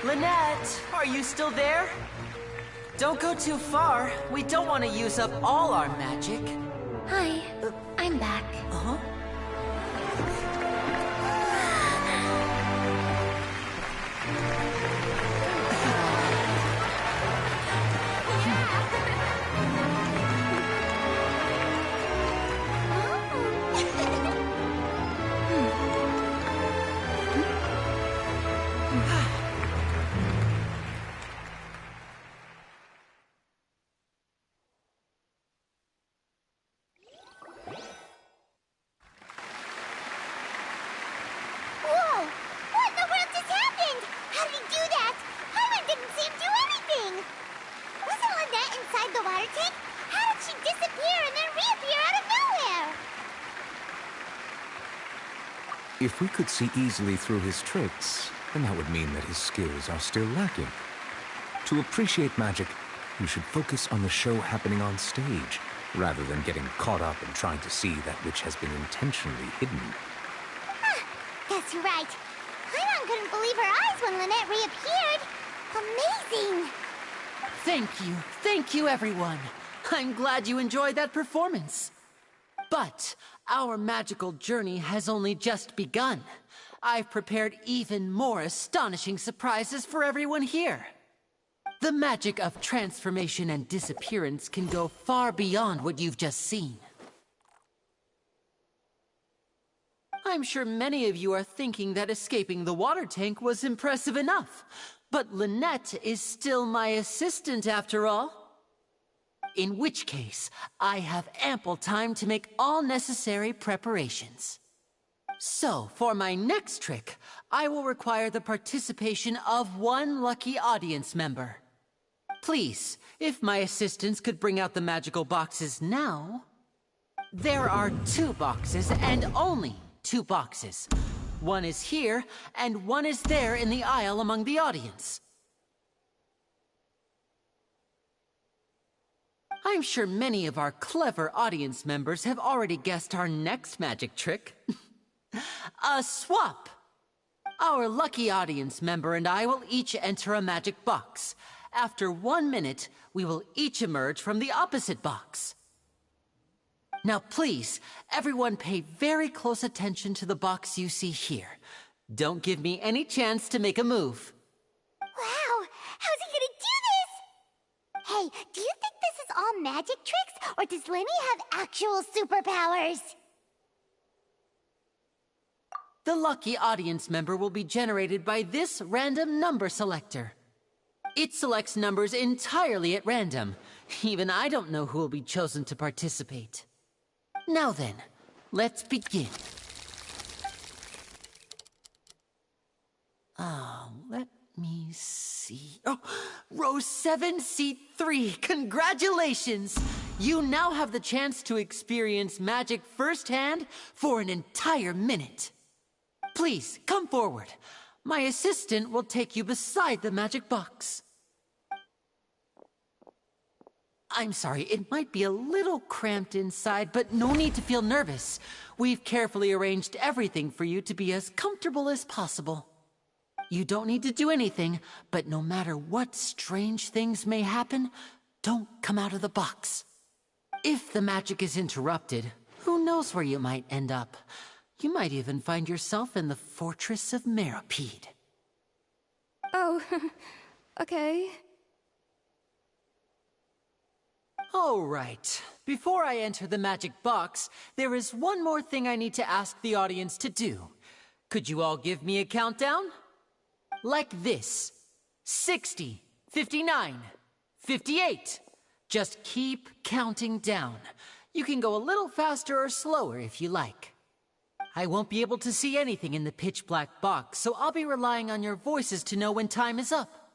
S9: Lynette, are you still there? Don't go too far. We don't want to use up all our magic.
S3: Hi, I'm back.
S9: Uh-huh.
S2: Whoa! What in the world just happened? How did he do that? Paimon didn't see him do anything! Wasn't Lynette inside the water tank? How did she disappear and then reappear out of nowhere?
S11: If we could see easily through his tricks, then that would mean that his skills are still lacking. To appreciate magic, you should focus on the show happening on stage, rather than getting caught up in trying to see that which has been intentionally hidden.
S2: That's right. Paimon couldn't believe her eyes when Lynette reappeared. Amazing!
S9: Thank you everyone. I'm glad you enjoyed that performance. But our magical journey has only just begun. I've prepared even more astonishing surprises for everyone here. The magic of transformation and disappearance can go far beyond what you've just seen. I'm sure many of you are thinking that escaping the water tank was impressive enough. But Lynette is still my assistant after all. In which case, I have ample time to make all necessary preparations. So, for my next trick, I will require the participation of one lucky audience member. Please, if my assistants could bring out the magical boxes now. There are 2 boxes, and only 2 boxes. One is here, and one is there in the aisle among the audience. I'm sure many of our clever audience members have already guessed our next magic trick. A swap! Our lucky audience member and I will each enter a magic box. After 1 minute, we will each emerge from the opposite box. Now please, everyone pay very close attention to the box you see here. Don't give me any chance to make a move.
S2: Wow! How's he gonna do this? Hey, do you think this is all magic tricks, or does Lenny have actual superpowers?
S9: The lucky audience member will be generated by this random number selector. It selects numbers entirely at random. Even I don't know who will be chosen to participate. Now then, let's begin. Let me see. Oh, row 7, seat 3. Congratulations! You now have the chance to experience magic firsthand for an entire minute. Please, come forward. My assistant will take you beside the magic box. I'm sorry, it might be a little cramped inside, but no need to feel nervous. We've carefully arranged everything for you to be as comfortable as possible. You don't need to do anything, but no matter what strange things may happen, don't come out of the box. If the magic is interrupted, who knows where you might end up? You might even find yourself in the Fortress of Meropide.
S6: Oh, okay.
S9: All right. Before I enter the magic box, there is one more thing I need to ask the audience to do. Could you all give me a countdown? Like this. 60, 59, 58. Just keep counting down. You can go a little faster or slower if you like. I won't be able to see anything in the pitch black box, so I'll be relying on your voices to know when time is up.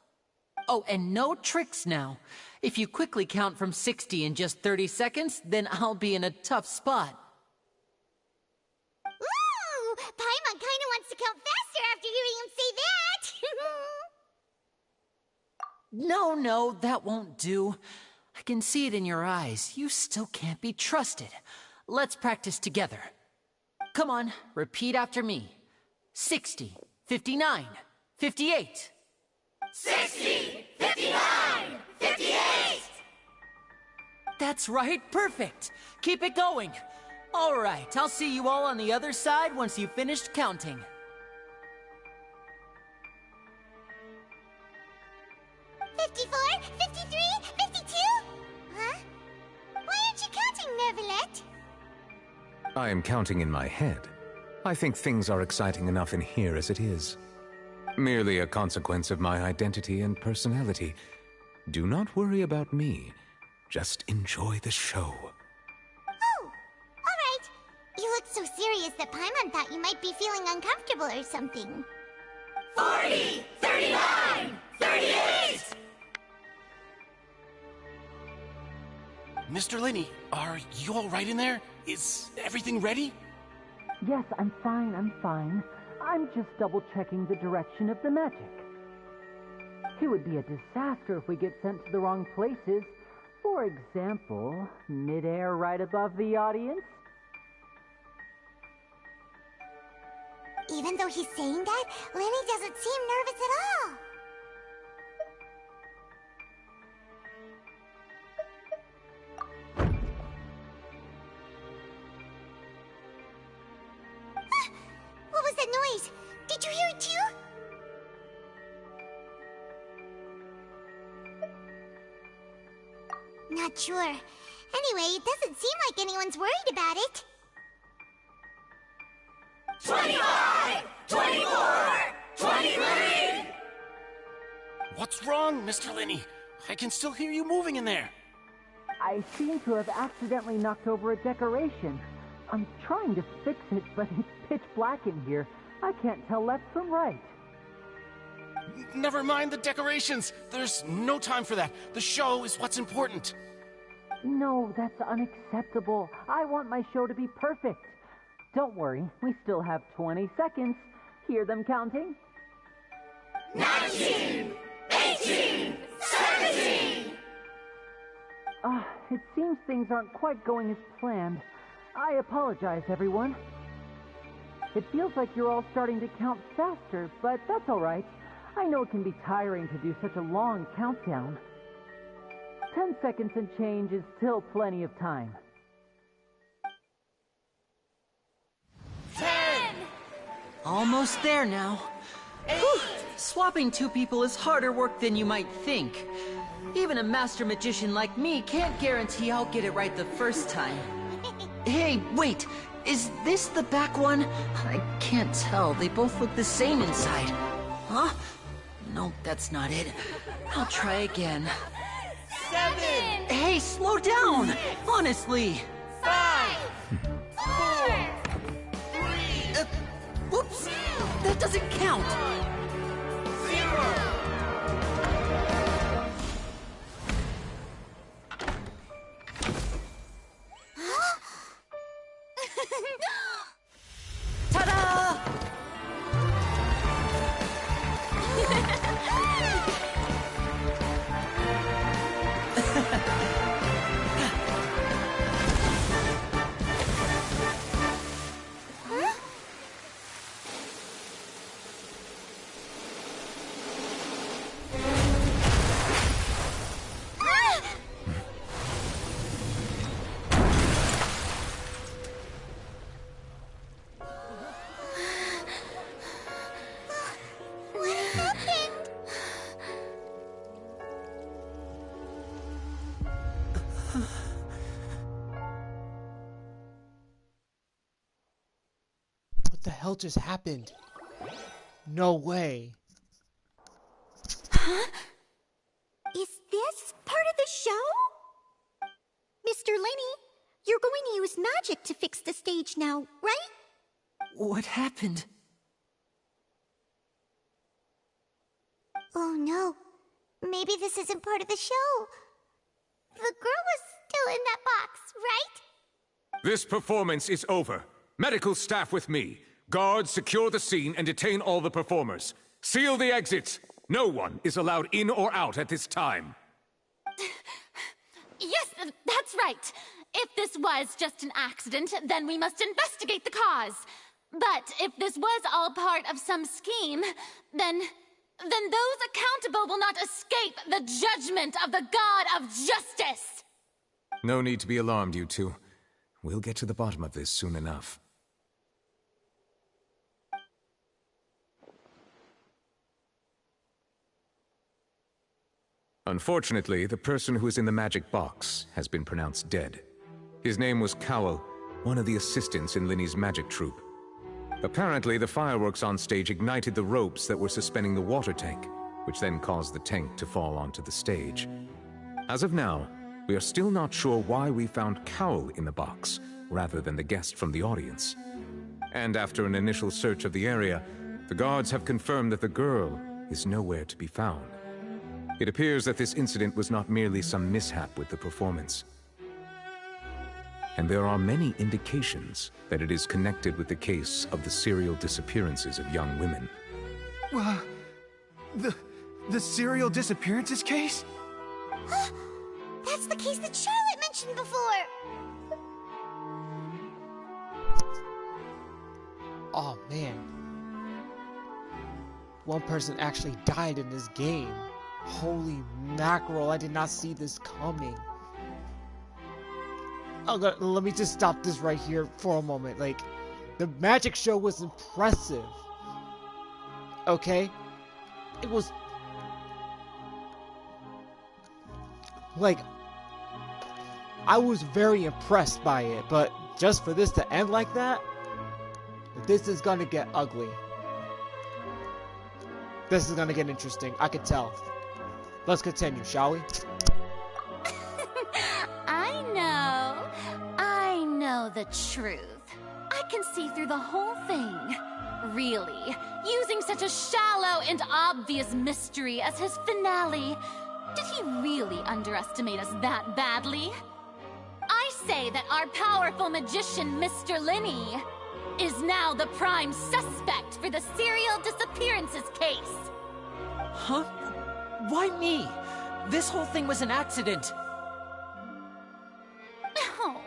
S9: Oh, and no tricks now. If you quickly count from 60 in just 30 seconds, then I'll be in a tough spot.
S2: Ooh! Paimon kinda wants to count faster after hearing him say that!
S9: No, that won't do. I can see it in your eyes. You still can't be trusted. Let's practice together. Come on, repeat after me. 60, 59, 58.
S2: 60! 59! 58!
S9: That's right, perfect. Keep it going. All right, I'll see you all on the other side once you've finished counting.
S2: 54, 53, 52? Huh? Why aren't you counting, Neverlet?
S11: I am counting in my head. I think things are exciting enough in here as it is. Merely a consequence of my identity and personality. Do not worry about me. Just enjoy the show.
S2: Oh, alright. You looked so serious that Paimon thought you might be feeling uncomfortable or something. 40! 39! 38!
S10: Mr. Linney, are you all right in there? Is everything ready?
S12: Yes, I'm fine. I'm just double-checking the direction of the magic. It would be a disaster if we get sent to the wrong places. For example, mid-air right above the audience.
S2: Even though he's saying that, Lenny doesn't seem nervous at all. What was that noise? Did you hear it too? Not sure. Anyway, it doesn't seem like anyone's worried about it. 25! 24! 23!
S10: What's wrong, Mr. Linney? I can still hear you moving in there.
S12: I seem to have accidentally knocked over a decoration. I'm trying to fix it, but it's pitch black in here. I can't tell left from right.
S10: Never mind the decorations. There's no time for that. The show is what's important.
S12: No, that's unacceptable. I want my show to be perfect. Don't worry, we still have 20 seconds. Hear them counting?
S2: 19! 18! 17!
S12: It seems things aren't quite going as planned. I apologize, everyone. It feels like you're all starting to count faster, but that's all right. I know it can be tiring to do such a long countdown. 10 seconds and change is still plenty of time.
S2: 10!
S9: Almost there now. Whew. Swapping two people is harder work than you might think. Even a master magician like me can't guarantee I'll get it right the first time. Hey, wait! Is this the back one? I can't tell. They both look the same inside. Huh? No, that's not it. I'll try again.
S2: 7!
S9: Hey, slow down! Honestly!
S2: 5! 4! 3!
S9: Whoops! That doesn't count!
S2: 0!
S9: Ta-da!
S2: What happened?
S1: What the hell just happened? No way.
S7: Huh? Is this part of the show? Mr. Linney, you're going to use magic to fix the stage now, right?
S9: What happened?
S2: Oh no. Maybe this isn't part of the show. The girl was still in that box, right?
S11: This performance is over. Medical staff with me. Guards, secure the scene and detain all the performers. Seal the exits. No one is allowed in or out at this time.
S13: Yes, that's right. If this was just an accident, then we must investigate the cause. But if this was all part of some scheme, then those accountable will not escape the judgment of the God of Justice!
S11: No need to be alarmed, you two. We'll get to the bottom of this soon enough. Unfortunately, the person who is in the magic box has been pronounced dead. His name was Cowell, one of the assistants in Linny's magic troupe. Apparently, the fireworks on stage ignited the ropes that were suspending the water tank, which then caused the tank to fall onto the stage. As of now, we are still not sure why we found Cowell in the box, rather than the guest from the audience. And after an initial search of the area, the guards have confirmed that the girl is nowhere to be found. It appears that this incident was not merely some mishap with the performance. And there are many indications that it is connected with the case of the serial disappearances of young women.
S10: The serial disappearances case?
S2: That's the case that Charlotte mentioned before!
S1: Oh man. One person actually died in this game. Holy mackerel, I did not see this coming. Let me just stop this right here for a moment. Like, the magic show was impressive. Okay? It was... like, I was very impressed by it, but just for this to end like that, this is gonna get ugly. This is gonna get interesting, I could tell. Let's continue, shall we?
S13: I know the truth. I can see through the whole thing. Really, using such a shallow and obvious mystery as his finale, did he really underestimate us that badly? I say that our powerful magician, Mr. Linny, is now the prime suspect for the serial disappearances case.
S4: Huh? Why me? This whole thing was an accident.
S13: Oh,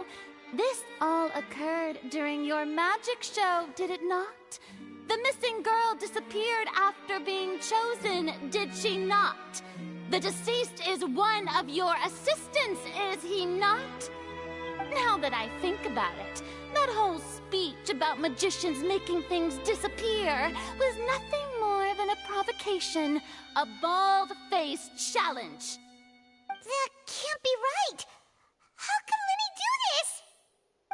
S13: this all occurred during your magic show, did it not? The missing girl disappeared after being chosen, did she not? The deceased is one of your assistants, is he not? Now that I think about it, that whole speech about magicians making things disappear was nothing more than a provocation, a bald-faced challenge.
S2: That can't be right! How can Linny do this?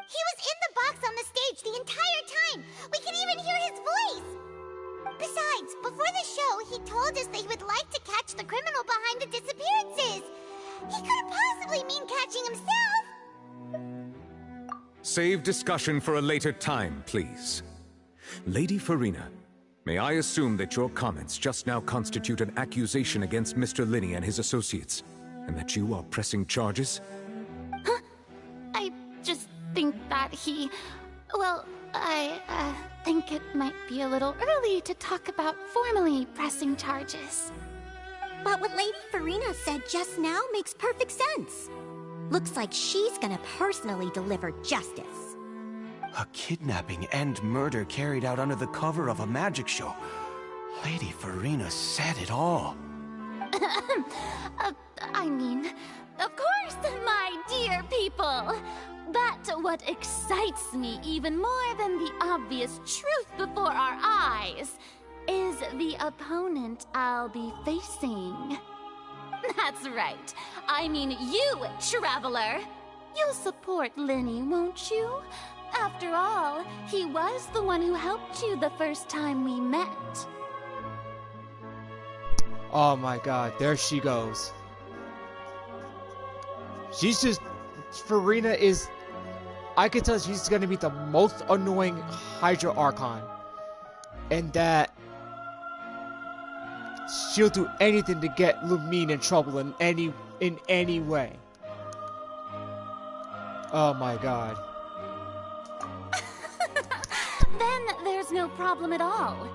S2: He was in the box on the stage the entire time! We can even hear his voice! Besides, before the show, he told us that he would like to catch the criminal behind the disappearances! He couldn't possibly mean catching himself!
S11: Save discussion for a later time, please. Lady Farina, may I assume that your comments just now constitute an accusation against Mr. Linny and his associates, and that you are pressing charges?
S13: Huh? I just think that he... well, I think it might be a little early to talk about formally pressing charges.
S7: But what Lady Farina said just now makes perfect sense. Looks like she's gonna personally deliver justice.
S10: A kidnapping and murder carried out under the cover of a magic show. Lady Farina said it all.
S13: I mean, of course, my dear people. But what excites me even more than the obvious truth before our eyes is the opponent I'll be facing. That's right. I mean you, Traveler. You'll support Linny, won't you? After all, he was the one who helped you the first time we met.
S1: Oh my god, there she goes. She's just... Farina is... I can tell she's gonna be the most annoying Hydra Archon. And that... she'll do anything to get Lumine in trouble in any way. Oh my god.
S13: Then there's no problem at all.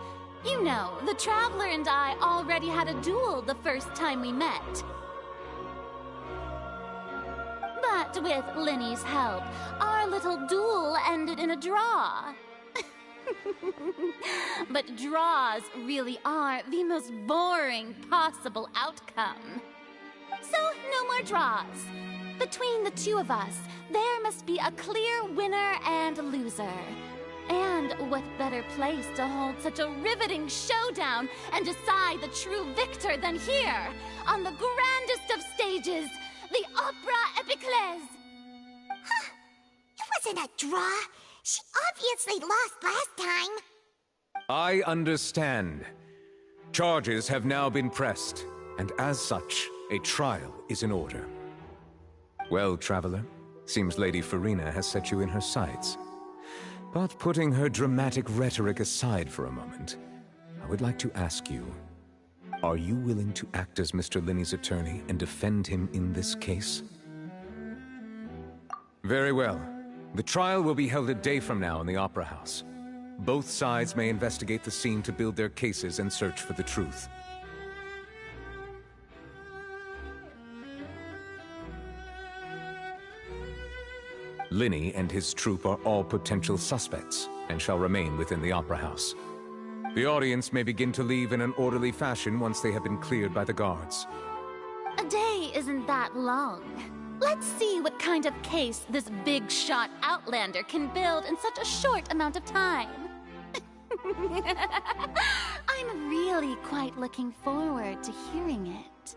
S13: You know, the Traveler and I already had a duel the first time we met. But with Linny's help, our little duel ended in a draw. But draws really are the most boring possible outcome. So, no more draws. Between the two of us, there must be a clear winner and loser. And what better place to hold such a riveting showdown and decide the true victor than here, on the grandest of stages, the Opera Epiclese.
S2: Huh? It wasn't a draw. She obviously lost last time.
S11: I understand. Charges have now been pressed, and as such, a trial is in order. Well, Traveler, seems Lady Farina has set you in her sights. But putting her dramatic rhetoric aside for a moment, I would like to ask you, are you willing to act as Mr. Linney's attorney and defend him in this case? Very well. The trial will be held a day from now in the Opera House. Both sides may investigate the scene to build their cases and search for the truth. Linney and his troupe are all potential suspects, and shall remain within the Opera House. The audience may begin to leave in an orderly fashion once they have been cleared by the guards.
S13: A day isn't that long. Let's see what kind of case this big-shot Outlander can build in such a short amount of time. I'm really quite looking forward to hearing it.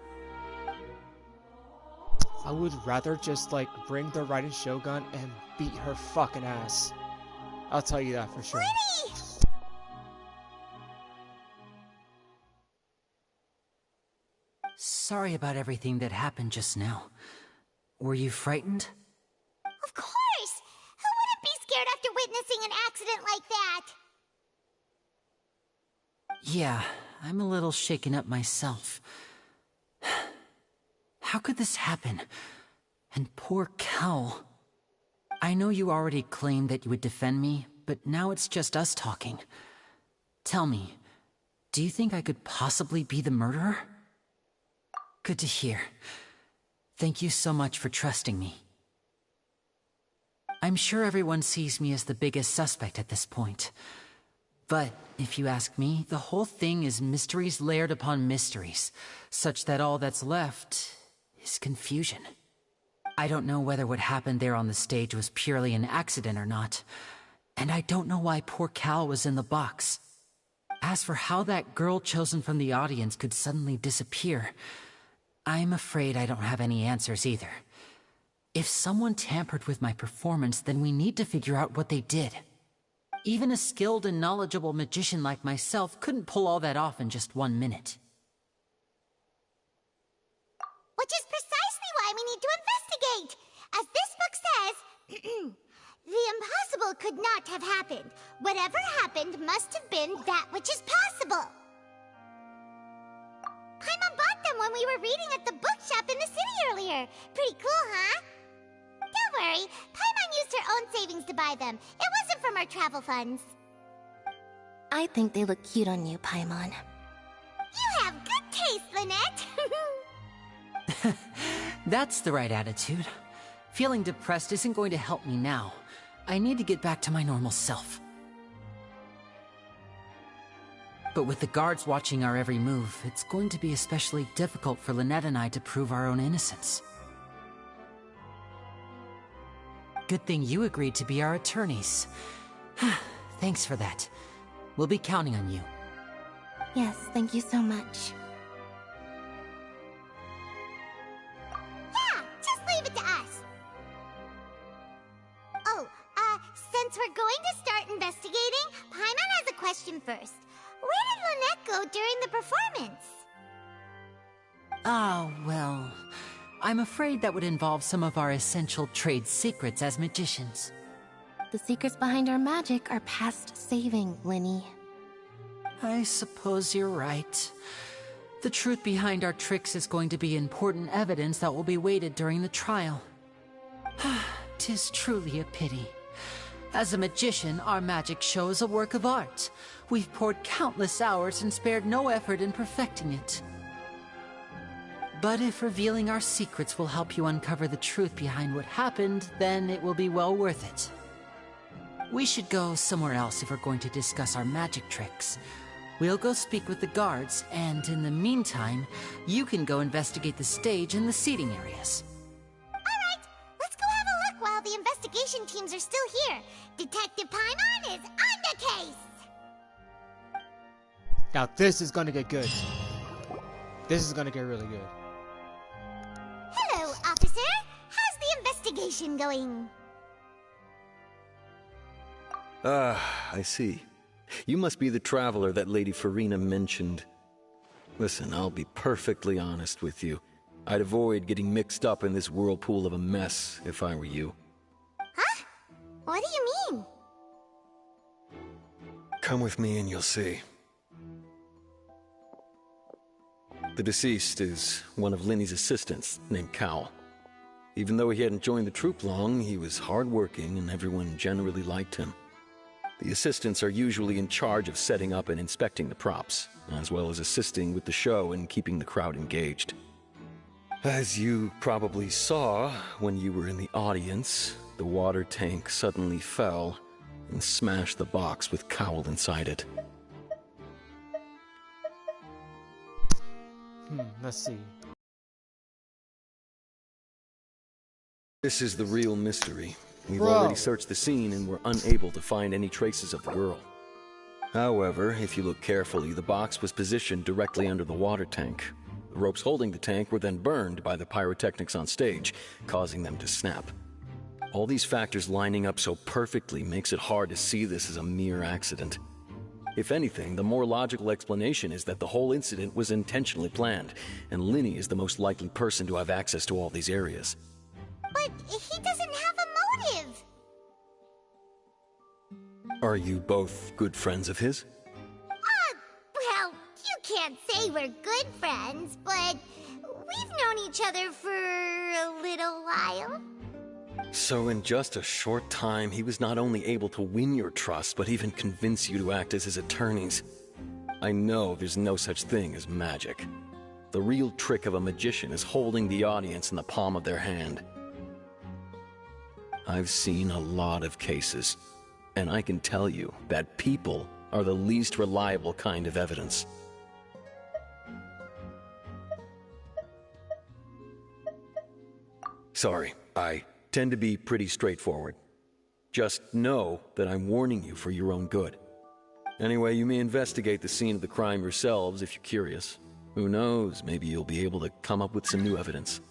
S1: I would rather just, like, bring the Raiden Shogun and beat her fucking ass. I'll tell you that for sure.
S2: Lenny!
S9: Sorry about everything that happened just now. Were you frightened?
S2: Of course! Who wouldn't be scared after witnessing an accident like that?
S9: Yeah, I'm a little shaken up myself. How could this happen? And poor Cal. I know you already claimed that you would defend me, but now it's just us talking. Tell me, do you think I could possibly be the murderer? Good to hear. Thank you so much for trusting me. I'm sure everyone sees me as the biggest suspect at this point. But, if you ask me, the whole thing is mysteries layered upon mysteries, such that all that's left is confusion. I don't know whether what happened there on the stage was purely an accident or not, and I don't know why poor Cal was in the box. As for how that girl chosen from the audience could suddenly disappear, I'm afraid I don't have any answers either. If someone tampered with my performance, then we need to figure out what they did. Even a skilled and knowledgeable magician like myself couldn't pull all that off in just 1 minute.
S2: Which is precisely why we need to investigate! As this book says, the impossible could not have happened. Whatever happened must have been that which is possible. Paimon bought them when we were reading at the bookshop in the city earlier. Pretty cool, huh? Don't worry, Paimon used her own savings to buy them. It wasn't from our travel funds.
S3: I think they look cute on you, Paimon.
S2: You have good taste, Lynette!
S9: That's the right attitude. Feeling depressed isn't going to help me now. I need to get back to my normal self. But with the guards watching our every move, it's going to be especially difficult for Lynette and I to prove our own innocence. Good thing you agreed to be our attorneys. Thanks for that. We'll be counting on you.
S3: Yes, thank you so much.
S2: Yeah, just leave it to us. Oh, since we're going to start investigating, Paimon has a question first. Where did Lynette go during the performance?
S9: Ah, well, I'm afraid that would involve some of our essential trade secrets as magicians.
S3: The secrets behind our magic are past saving, Linny.
S9: I suppose you're right. The truth behind our tricks is going to be important evidence that will be weighted during the trial. 'Tis truly a pity. As a magician, our magic show is a work of art. We've poured countless hours and spared no effort in perfecting it. But if revealing our secrets will help you uncover the truth behind what happened, then it will be well worth it. We should go somewhere else if we're going to discuss our magic tricks. We'll go speak with the guards, and in the meantime, you can go investigate the stage and the seating areas.
S2: Alright, let's go have a look while the investigation teams are still here. Detective Paimon is on the case!
S1: Now this is gonna get good. This is gonna get really good.
S2: Hello, officer. How's the investigation going?
S14: Ah, I see. You must be the traveler that Lady Farina mentioned. Listen, I'll be perfectly honest with you. I'd avoid getting mixed up in this whirlpool of a mess if I were you.
S2: Huh? What do you mean?
S14: Come with me and you'll see. The deceased is one of Linny's assistants, named Cowell. Even though he hadn't joined the troupe long, he was hardworking and everyone generally liked him. The assistants are usually in charge of setting up and inspecting the props, as well as assisting with the show and keeping the crowd engaged. As you probably saw when you were in the audience, the water tank suddenly fell and smashed the box with Cowell inside it.
S1: Let's see.
S14: This is the real mystery. We've
S1: Bro.
S14: already searched the scene and were unable to find any traces of the girl. However, if you look carefully, the box was positioned directly under the water tank. The ropes holding the tank were then burned by the pyrotechnics on stage, causing them to snap. All these factors lining up so perfectly makes it hard to see this as a mere accident. If anything, the more logical explanation is that the whole incident was intentionally planned, and Linny is the most likely person to have access to all these areas.
S2: But he doesn't have a motive!
S14: Are you both good friends of his?
S2: Well, you can't say we're good friends, but we've known each other for a little while.
S14: So in just a short time, he was not only able to win your trust, but even convince you to act as his attorneys. I know there's no such thing as magic. The real trick of a magician is holding the audience in the palm of their hand. I've seen a lot of cases, and I can tell you that people are the least reliable kind of evidence. Sorry, I tend to be pretty straightforward. Just know that I'm warning you for your own good. Anyway, you may investigate the scene of the crime yourselves if you're curious. Who knows, maybe you'll be able to come up with some new evidence.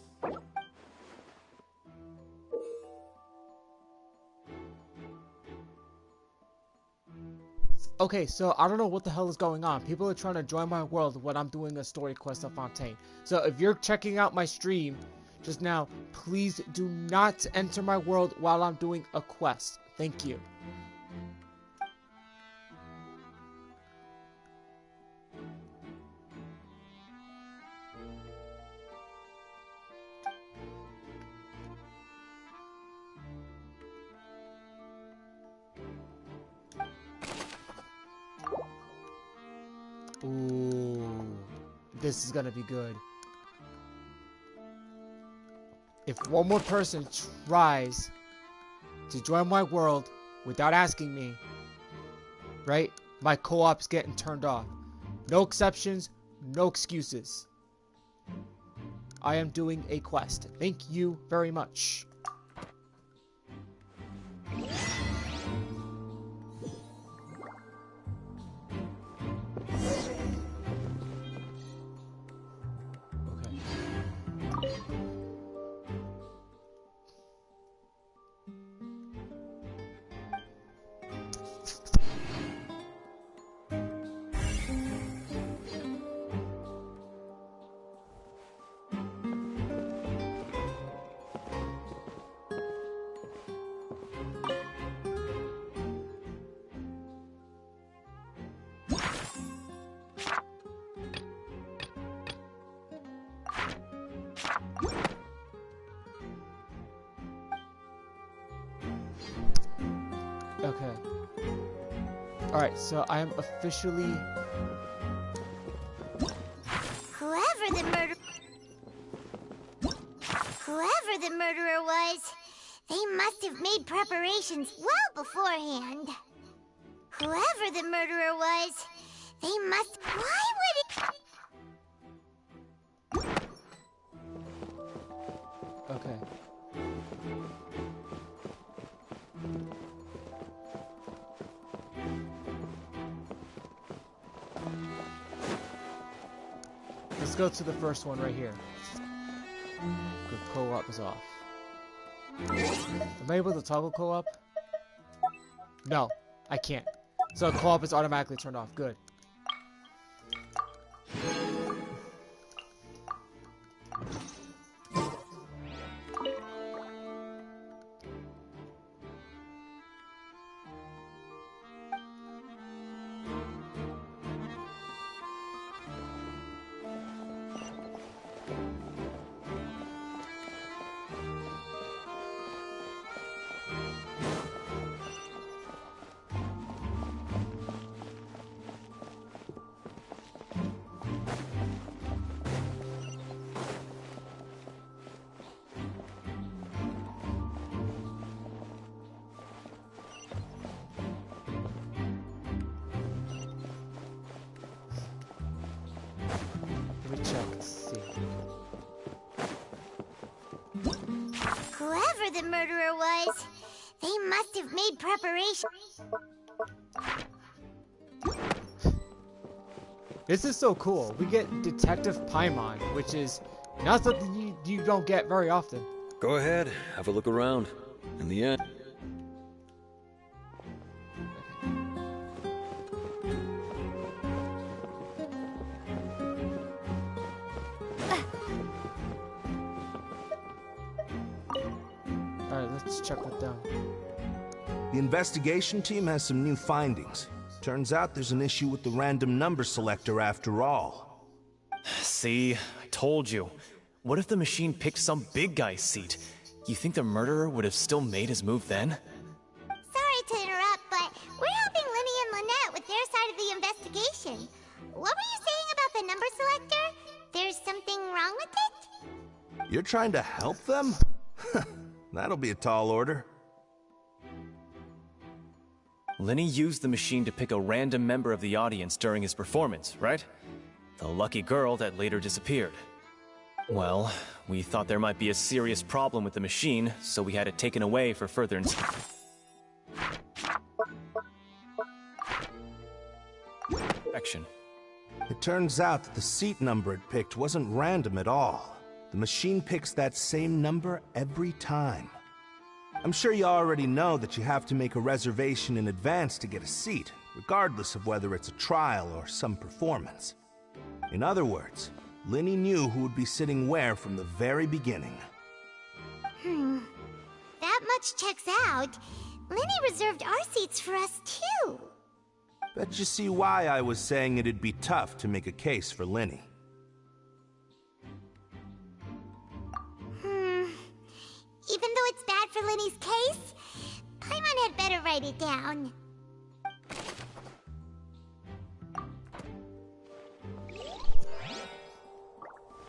S1: Okay, so I don't know what the hell is going on. People are trying to join my world when I'm doing a story quest of Fontaine. So if you're checking out my stream just now, please do not enter my world while I'm doing a quest. Thank you. Ooh, this is gonna be good. If one more person tries to join my world without asking me, right, my co-op's getting turned off. No exceptions, no excuses. I am doing a quest. Thank you very much. Okay. Alright, so I am officially...
S2: Whoever the murderer was, they must have made preparations well beforehand. Whoever the murderer was, they must... Why would it...
S1: Okay. Let's go to the first one right here. Good, co-op is off. Am I able to toggle co-op? No, I can't. So co-op is automatically turned off. Good.
S2: Whoever the murderer was, they must have made preparations.
S1: This is so cool. We get Detective Paimon, which is not something you don't get very often.
S14: Go ahead, have a look around. In the end...
S1: Alright, let's check with them.
S15: The investigation team has some new findings. Turns out there's an issue with the random number selector after all.
S16: See, I told you. What if the machine picked some big guy's seat? You think the murderer would have still made his move then?
S2: Sorry to interrupt, but we're helping Linny and Lynette with their side of the investigation. What were you saying about the number selector? There's something wrong with it?
S15: You're trying to help them? That'll be a tall order.
S16: Linny used the machine to pick a random member of the audience during his performance, right? The lucky girl that later disappeared. Well, we thought there might be a serious problem with the machine, so we had it taken away for further inspection.
S15: It turns out that the seat number it picked wasn't random at all. The machine picks that same number every time. I'm sure you already know that you have to make a reservation in advance to get a seat, regardless of whether it's a trial or some performance. In other words, Linny knew who would be sitting where from the very beginning.
S2: That much checks out. Linny reserved our seats for us, too.
S15: Bet you see why I was saying it'd be tough to make a case for Linny.
S2: Even though it's bad for Linny's case, Paimon had better write it down.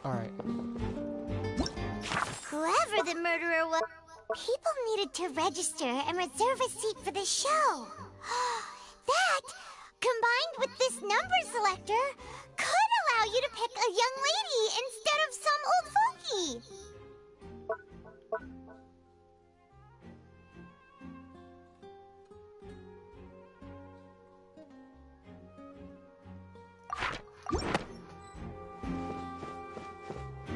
S1: Alright.
S2: Whoever the murderer was, people needed to register and reserve a seat for the show. That, combined with this number selector, could allow you to pick a young lady instead of some old fogey.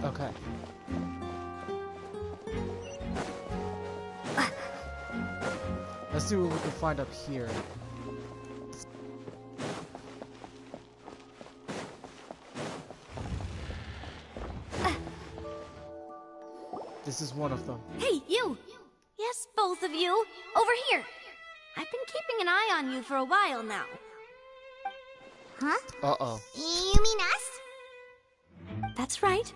S1: Okay. Let's see what we can find up here. This is one of them.
S13: Hey, you! Yes, both of you! Over here! I've been keeping an eye on you for a while now.
S2: Huh?
S1: Uh-oh.
S2: You mean us?
S13: That's right.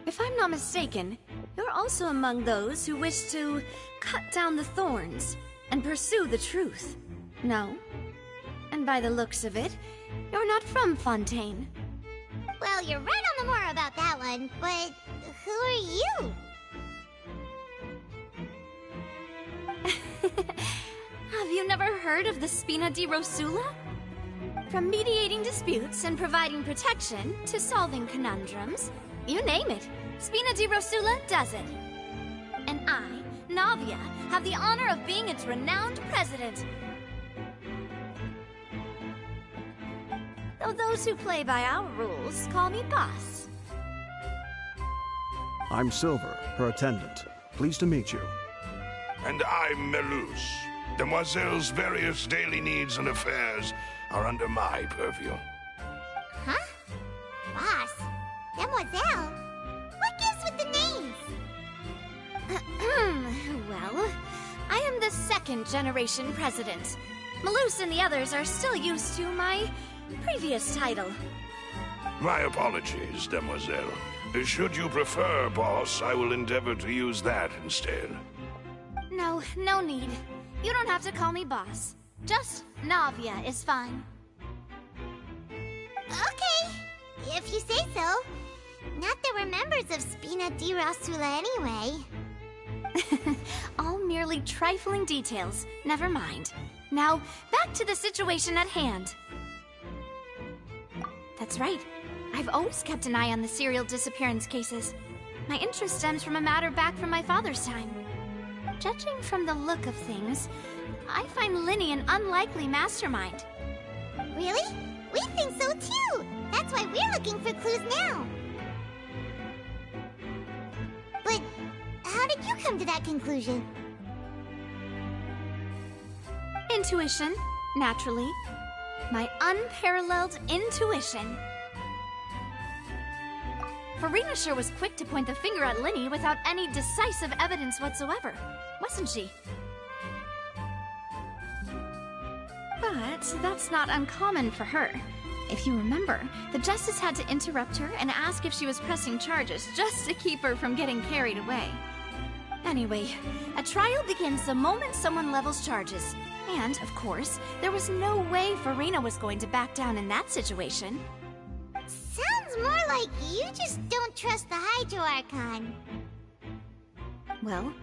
S13: If I'm not mistaken, you're also among those who wish to cut down the thorns and pursue the truth. No. And by the looks of it, you're not from Fontaine.
S2: Well, you're right on the moor about that one, but who are you?
S13: Have you never heard of the Spina di Rosula? From mediating disputes and providing protection to solving conundrums, you name it, Spina di Rosula does it. And I, Navia, have the honor of being its renowned president. Though those who play by our rules call me boss.
S17: I'm Silver, her attendant. Pleased to meet you.
S18: And I'm Melus. Demoiselle's various daily needs and affairs are under my purview.
S2: Huh? Boss? Demoiselle? What gives with the names?
S13: Well, I am the second generation president. Melus and the others are still used to my previous title.
S18: My apologies, Demoiselle. Should you prefer, boss, I will endeavor to use that instead.
S13: No, no need. You don't have to call me boss. Just Navia is fine.
S2: Okay, if you say so. Not that we're members of Spina di Rosula anyway.
S13: All merely trifling details. Never mind. Now, back to the situation at hand. That's right. I've always kept an eye on the serial disappearance cases. My interest stems from a matter back from my father's time. Judging from the look of things, I find Linny an unlikely mastermind.
S2: Really? We think so too! That's why we're looking for clues now. But how did you come to that conclusion?
S13: Intuition, naturally. My unparalleled intuition. Farina sure was quick to point the finger at Linny without any decisive evidence whatsoever, wasn't she? But that's not uncommon for her. If you remember, the Justice had to interrupt her and ask if she was pressing charges just to keep her from getting carried away. Anyway, a trial begins the moment someone levels charges. And, of course, there was no way Farina was going to back down in that situation.
S2: Sounds more like you just don't trust the Hydro Archon.
S13: Well,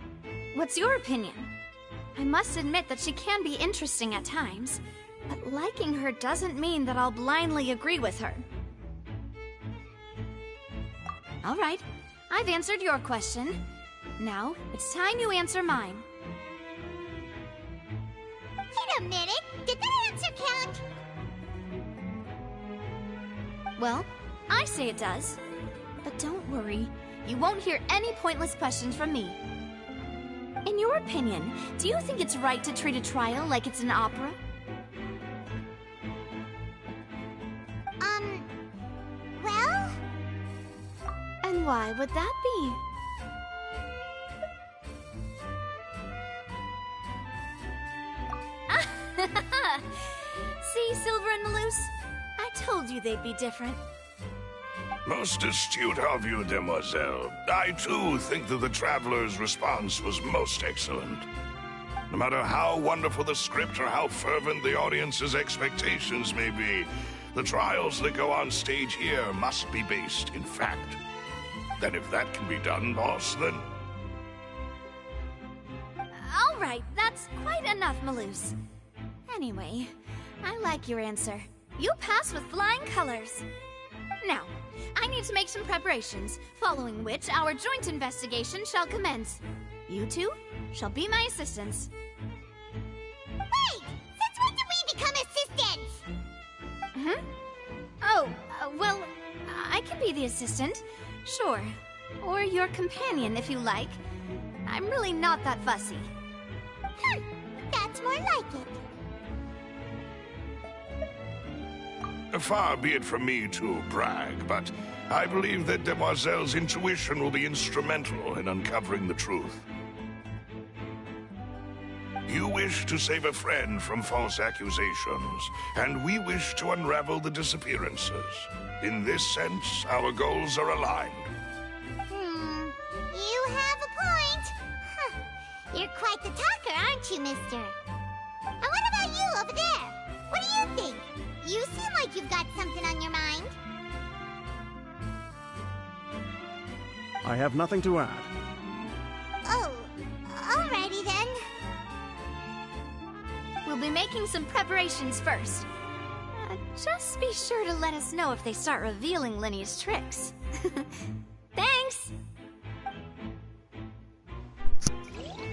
S13: what's your opinion? I must admit that she can be interesting at times, but liking her doesn't mean that I'll blindly agree with her. All right, I've answered your question. Now, it's time you answer mine.
S2: Wait a minute! Did that answer count?
S13: Well, I say it does. But don't worry, you won't hear any pointless questions from me. In your opinion, do you think it's right to treat a trial like it's an opera?
S2: Well?
S13: And why would that be? See, Silver and Melus? I told you they'd be different.
S18: Most astute of you, Demoiselle. I, too, think that the Traveler's response was most excellent. No matter how wonderful the script or how fervent the audience's expectations may be, the trials that go on stage here must be based in fact. And if that can be done, boss, then...
S13: All right, that's quite enough, Melus. Anyway, I like your answer. You pass with flying colors. Now, I need to make some preparations, following which our joint investigation shall commence. You two shall be my assistants.
S2: Wait! Since when did we become assistants?
S13: Oh, well, I can be the assistant, sure. Or your companion, if you like. I'm really not that fussy.
S2: That's more like it.
S18: Far be it from me to brag, but I believe that Demoiselle's intuition will be instrumental in uncovering the truth. You wish to save a friend from false accusations, and we wish to unravel the disappearances. In this sense, our goals are aligned.
S2: You have a point. Huh. You're quite the talker, aren't you, mister? And what about you over like you've got something on your mind.
S17: I have nothing to add.
S2: Oh, alrighty then.
S8: We'll be making some preparations first. Just be sure to let us know if they start revealing Lenny's tricks. Thanks!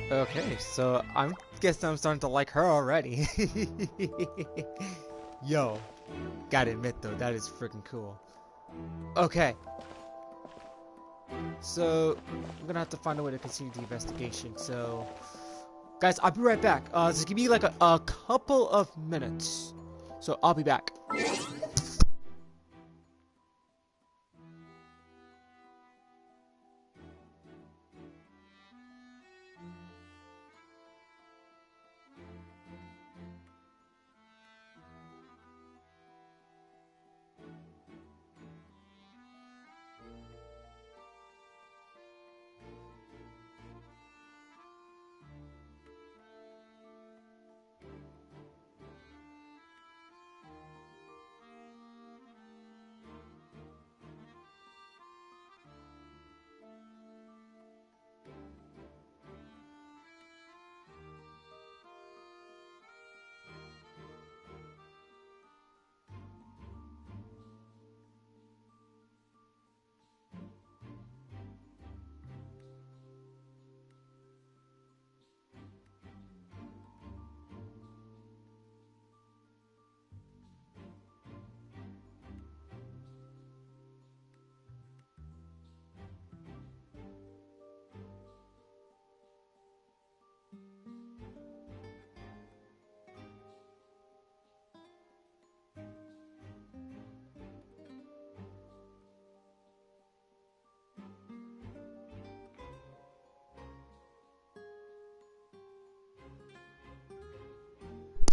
S1: Okay, so I'm guessing I'm starting to like her already. Yo, gotta admit though, that is freaking cool. Okay. So, I'm gonna have to find a way to continue the investigation, so... Guys, I'll be right back. Just give me like a couple of minutes. So, I'll be back.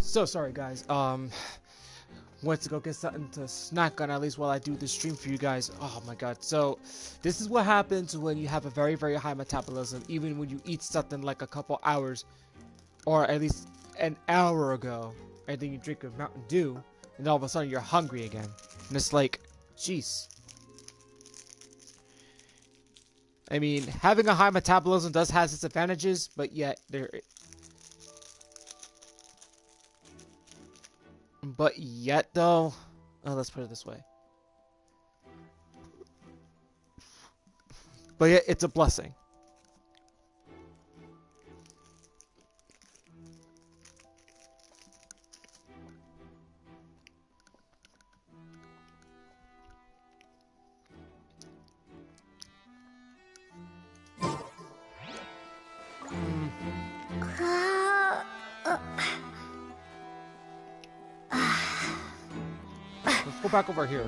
S1: So sorry guys, went to go get something to snack on at least while I do this stream for you guys. Oh my god, so this is what happens when you have a very, very high metabolism, even when you eat something like a couple hours, or at least an hour ago, and then you drink a Mountain Dew, and all of a sudden you're hungry again. And it's like, jeez. I mean, having a high metabolism does have its advantages, but yet though, let's put it this way. But yet, it's a blessing. Let's go back over here.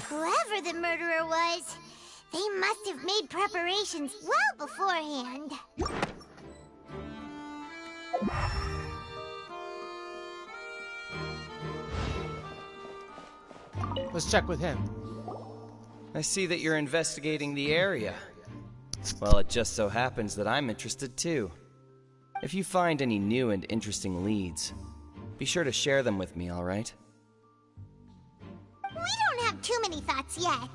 S2: Whoever the murderer was, they must have made preparations well beforehand.
S1: Let's check with him.
S19: I see that you're investigating the area. Well, it just so happens that I'm interested too. If you find any new and interesting leads, be sure to share them with me, alright?
S2: We don't have too many thoughts yet.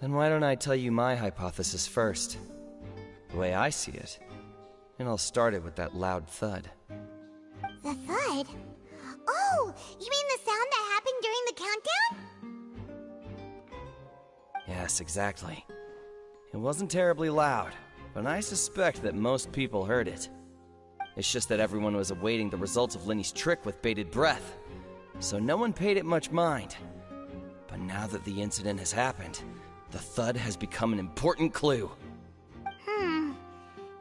S19: Then why don't I tell you my hypothesis first? The way I see it. And I'll start it with that loud thud.
S2: The thud? Oh, you mean the sound that happened during the countdown?
S19: Yes, exactly. It wasn't terribly loud, but I suspect that most people heard it. It's just that everyone was awaiting the results of Lenny's trick with bated breath, so no one paid it much mind. But now that the incident has happened, the thud has become an important clue.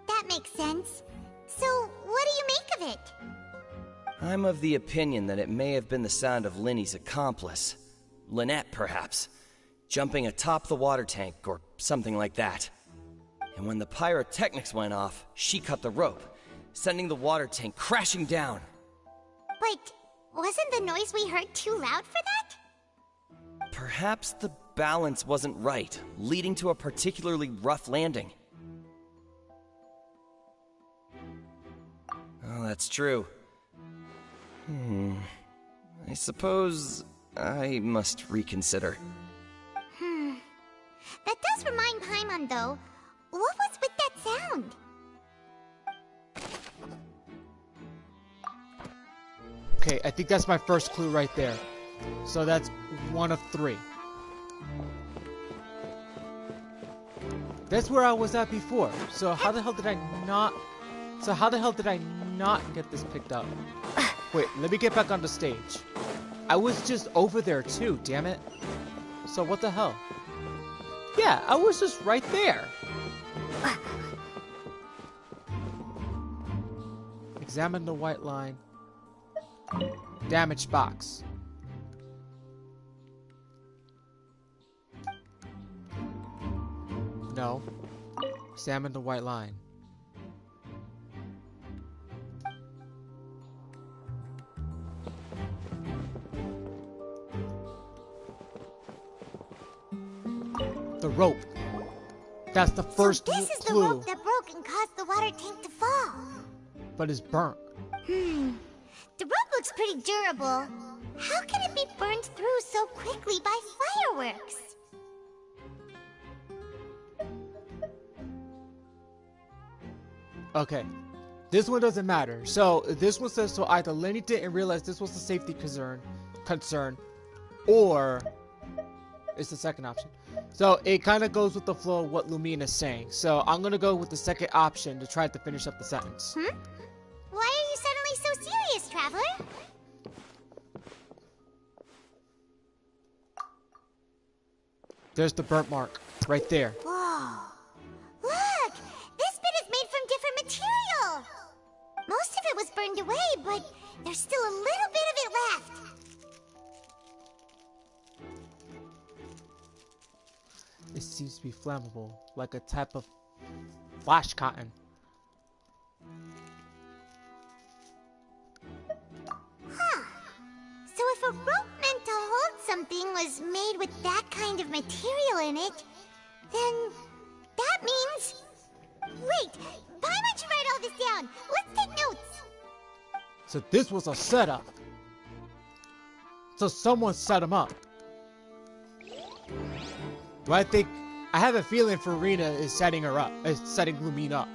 S2: That makes sense. So, what do you make of it?
S19: I'm of the opinion that it may have been the sound of Lenny's accomplice, Lynette perhaps, jumping atop the water tank or something like that. And when the pyrotechnics went off, she cut the rope, sending the water tank crashing down.
S2: But Wasn't the noise we heard too loud for that?
S19: Perhaps the balance wasn't right, leading to a particularly rough landing. Oh, that's true. I suppose I must reconsider.
S2: That does remind Paimon, though. What was with that sound?
S1: Okay, I think that's my first clue right there. So that's 1 of 3. That's where I was at before. So how the hell did I not... So how the hell did I not get this picked up? Wait, let me get back on the stage. I was just over there too, damn it. So what the hell? Yeah, I was just right there. Examine the white line. Damaged box. No. Examine the white line. The rope. That's the first clue.
S2: So this is the rope that broke and caused the water tank to fall.
S1: But it's burnt.
S2: The rope looks pretty durable. How can it be burned through so quickly by fireworks?
S1: Okay. This one doesn't matter. So this one says so either Lenny didn't realize this was a safety concern, or it's the second option. So it kind of goes with the flow of what Lumina is saying. So I'm gonna go with the second option to try to finish up the sentence.
S2: Why are you suddenly so serious, Traveler?
S1: There's the burnt mark right there.
S2: Whoa. Look! This bit is made from different material! Most of it was burned away, but there's still a little bit of it left.
S1: It seems to be flammable, like a type of flash cotton.
S2: So if a rope meant to hold something was made with that kind of material in it, then that means... Wait! Paimon should write all this down! Let's take notes!
S1: So this was a setup. So someone set him up. Well, I have a feeling Farina is setting her up, is setting Lumine up.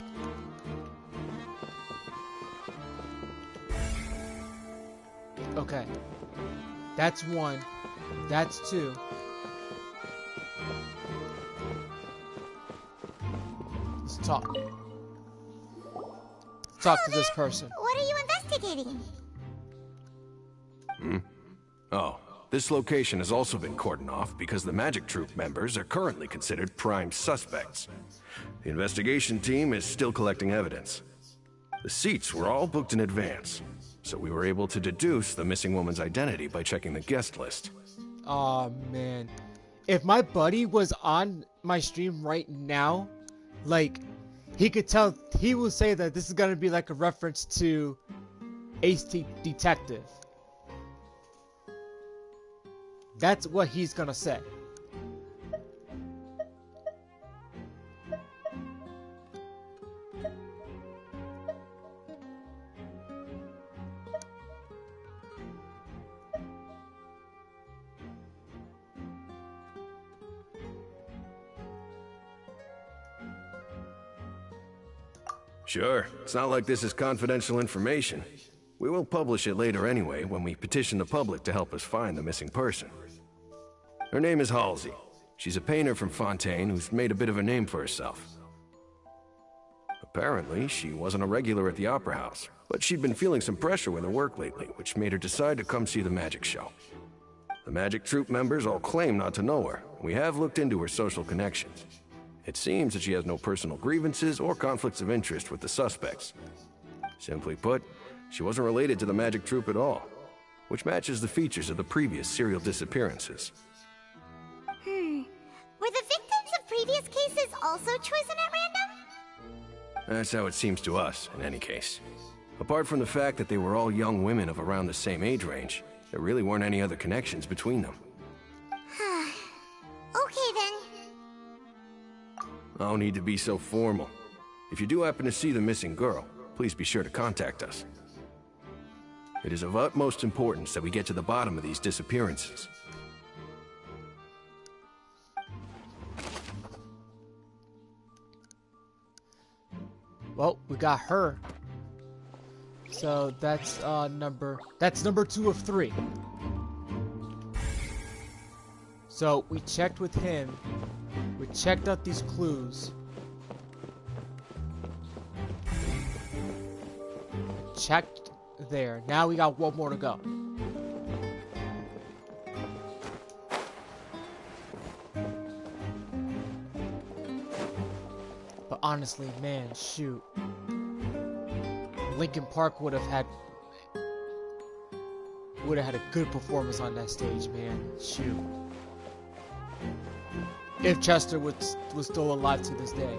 S1: Okay. That's 1. That's 2. Let's talk. Let's talk to this person.
S2: What are you investigating?
S10: Oh, this location has also been cordoned off because the Magic Troop members are currently considered prime suspects. The investigation team is still collecting evidence. The seats were all booked in advance, so we were able to deduce the missing woman's identity by checking the guest list.
S1: Aw, man. If my buddy was on my stream right now, like, he could tell, he will say that this is gonna be like a reference to Ace Detective. That's what he's gonna say.
S10: Sure, it's not like this is confidential information. We will publish it later anyway when we petition the public to help us find the missing person. Her name is Halsey. She's a painter from Fontaine who's made a bit of a name for herself. Apparently, she wasn't a regular at the Opera House, but she'd been feeling some pressure with her work lately, which made her decide to come see the magic show. The Magic Troop members all claim not to know her. We have looked into her social connections. It seems that she has no personal grievances or conflicts of interest with the suspects. Simply put, she wasn't related to the Magic Troop at all, which matches the features of the previous serial disappearances.
S2: Were the victims of previous cases also chosen at random?
S10: That's how it seems to us, in any case. Apart from the fact that they were all young women of around the same age range, there really weren't any other connections between them.
S2: Okay then.
S10: No need to be so formal. If you do happen to see the missing girl, please be sure to contact us. It is of utmost importance that we get to the bottom of these disappearances.
S1: Well, we got her. So that's number 2 of 3. So we checked with him. We checked out these clues. Checked there. Now we got one more to go. But honestly, man, shoot. Linkin Park would have had a good performance on that stage, man. Shoot. If Chester was still alive to this day.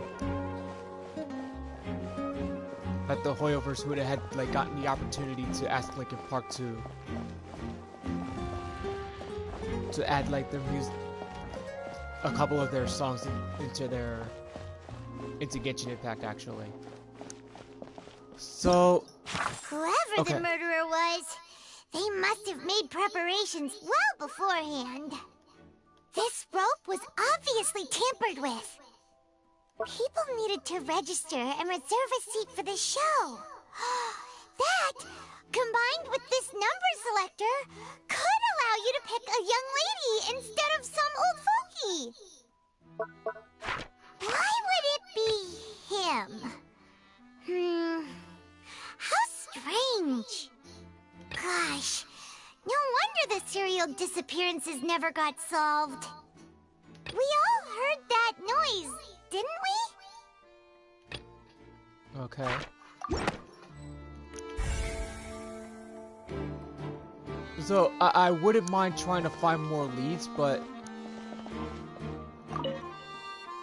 S1: Like the Hoyovers would have had like gotten the opportunity to ask Linkin Park to add like their music, a couple of their songs into Genshin Impact actually. So
S2: Whoever the murderer was, they must have made preparations well beforehand. This rope was obviously tampered with. People needed to register and reserve a seat for the show. That, combined with this number selector, could allow you to pick a young lady instead of some old fogey. Why would it be him? How strange. Gosh, no wonder the serial disappearances never got solved. We all heard that noise, didn't we?
S1: okay. So I wouldn't mind trying to find more leads, but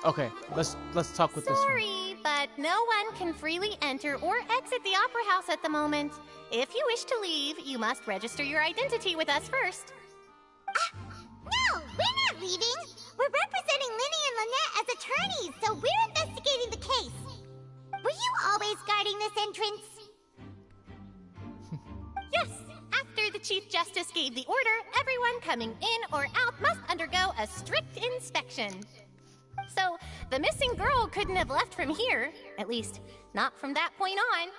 S1: okay, let's talk with this one.
S20: Sorry, but no one can freely enter or exit the Opera House at the moment. If you wish to leave, you must register your identity with us first.
S2: No, we're not leaving. We're representing Linny and Lynette as attorneys, so we're investigating the case. Were you always guarding this entrance?
S20: Yes, after the Chief Justice gave the order, everyone coming in or out must undergo a strict inspection. So, the missing girl couldn't have left from here. At least, not from that point on.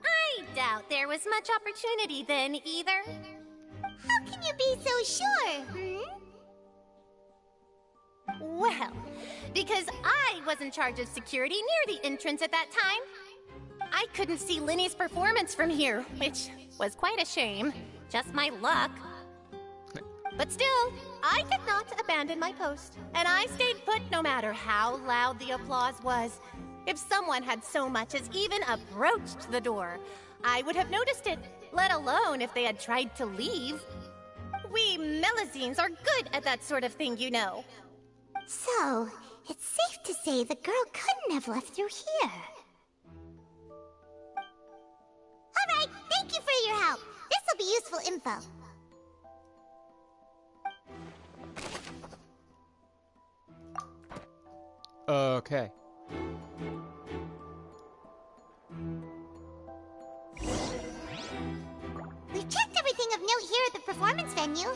S20: I doubt there was much opportunity then, either.
S2: How can you be so sure,
S20: Well, because I was in charge of security near the entrance at that time. I couldn't see Linny's performance from here, which was quite a shame. Just my luck. But still, I did not abandon my post, and I stayed put no matter how loud the applause was. If someone had so much as even approached the door, I would have noticed it, let alone if they had tried to leave. We Melazines are good at that sort of thing, you know.
S2: So, it's safe to say the girl couldn't have left through here. Alright, thank you for your help. This'll be useful info.
S1: Okay.
S2: We've checked everything of note here at the performance venue.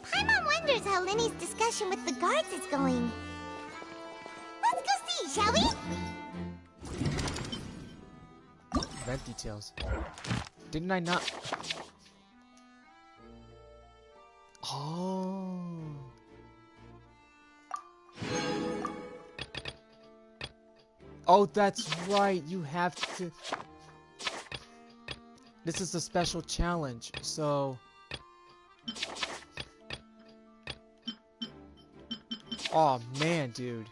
S2: Paimon wonders how Linny's discussion with the guards is going. Let's go see, shall we?
S1: Event details. Didn't I not? Oh. Oh, that's right. You have to. This is a special challenge, so. Oh man, dude.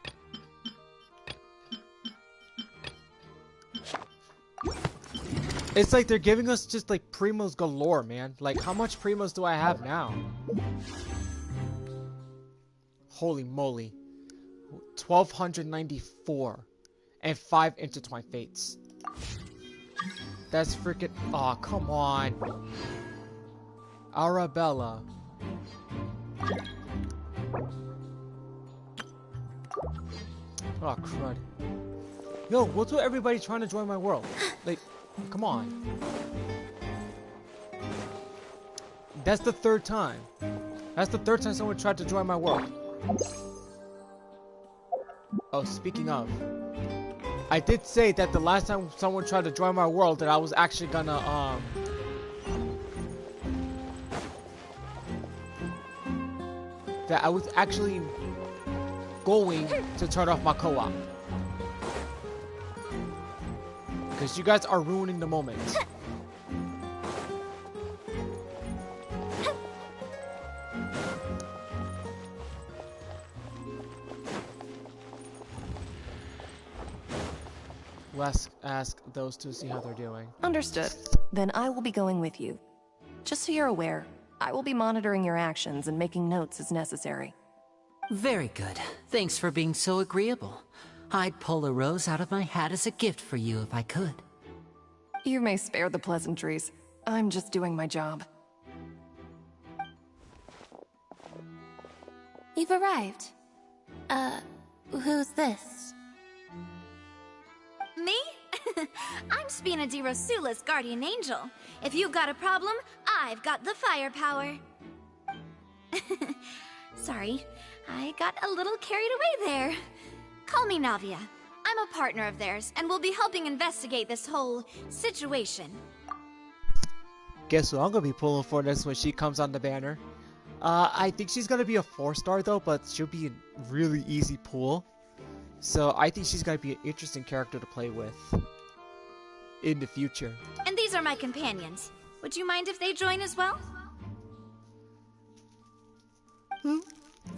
S1: It's like they're giving us just like primos galore, man. Like, how much primos do I have now? Holy moly. 1294. and 5 intertwined fates. That's freaking. Aw, come on. Arabella. Oh, crud. Yo, what's with everybody trying to join my world? Like, come on. That's the 3rd time. That's the 3rd time someone tried to join my world. Oh, speaking of. I did say that the last time someone tried to join my world that I was actually gonna, that I was actually going to turn off my co-op. Because you guys are ruining the moment. Let's ask those two, see how they're doing.
S21: Understood. Then I will be going with you. Just so you're aware, I will be monitoring your actions and making notes as necessary.
S9: Very good. Thanks for being so agreeable. I'd pull a rose out of my hat as a gift for you if I could.
S21: You may spare the pleasantries. I'm just doing my job.
S3: You've arrived. Who's this?
S8: Me? I'm Spina di Rosula's guardian angel. If you've got a problem, I've got the firepower. Sorry, I got a little carried away there. Call me Navia. I'm a partner of theirs, and will be helping investigate this whole situation.
S1: Guess who I'm gonna be pulling for this when she comes on the banner? I think she's gonna be a 4-star though, but she'll be a really easy pull. So I think she's gonna be an interesting character to play with in the future.
S8: And these are my companions. Would you mind if they join as well?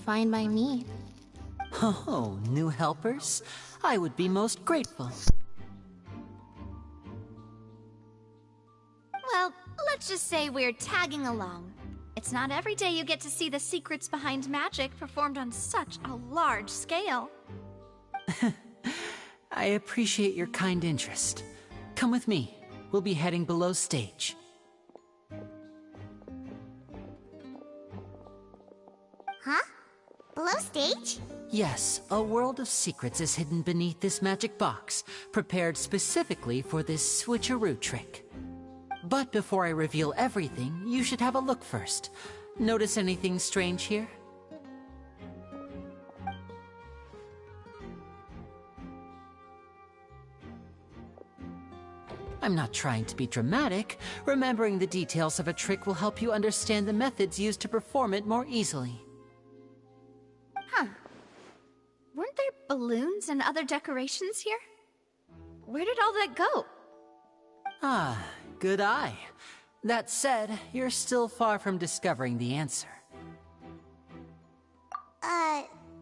S3: Fine by me.
S9: Oh, new helpers? I would be most grateful.
S8: Well, let's just say we're tagging along. It's not every day you get to see the secrets behind magic performed on such a large scale.
S9: I appreciate your kind interest. Come with me. We'll be heading below stage.
S2: Huh? Below stage?
S9: Yes, a world of secrets is hidden beneath this magic box, prepared specifically for this switcheroo trick. But before I reveal everything, you should have a look first. Notice anything strange here? I'm not trying to be dramatic. Remembering the details of a trick will help you understand the methods used to perform it more easily.
S8: Huh. Weren't there balloons and other decorations here? Where did all that go?
S9: Ah, good eye. That said, you're still far from discovering the answer.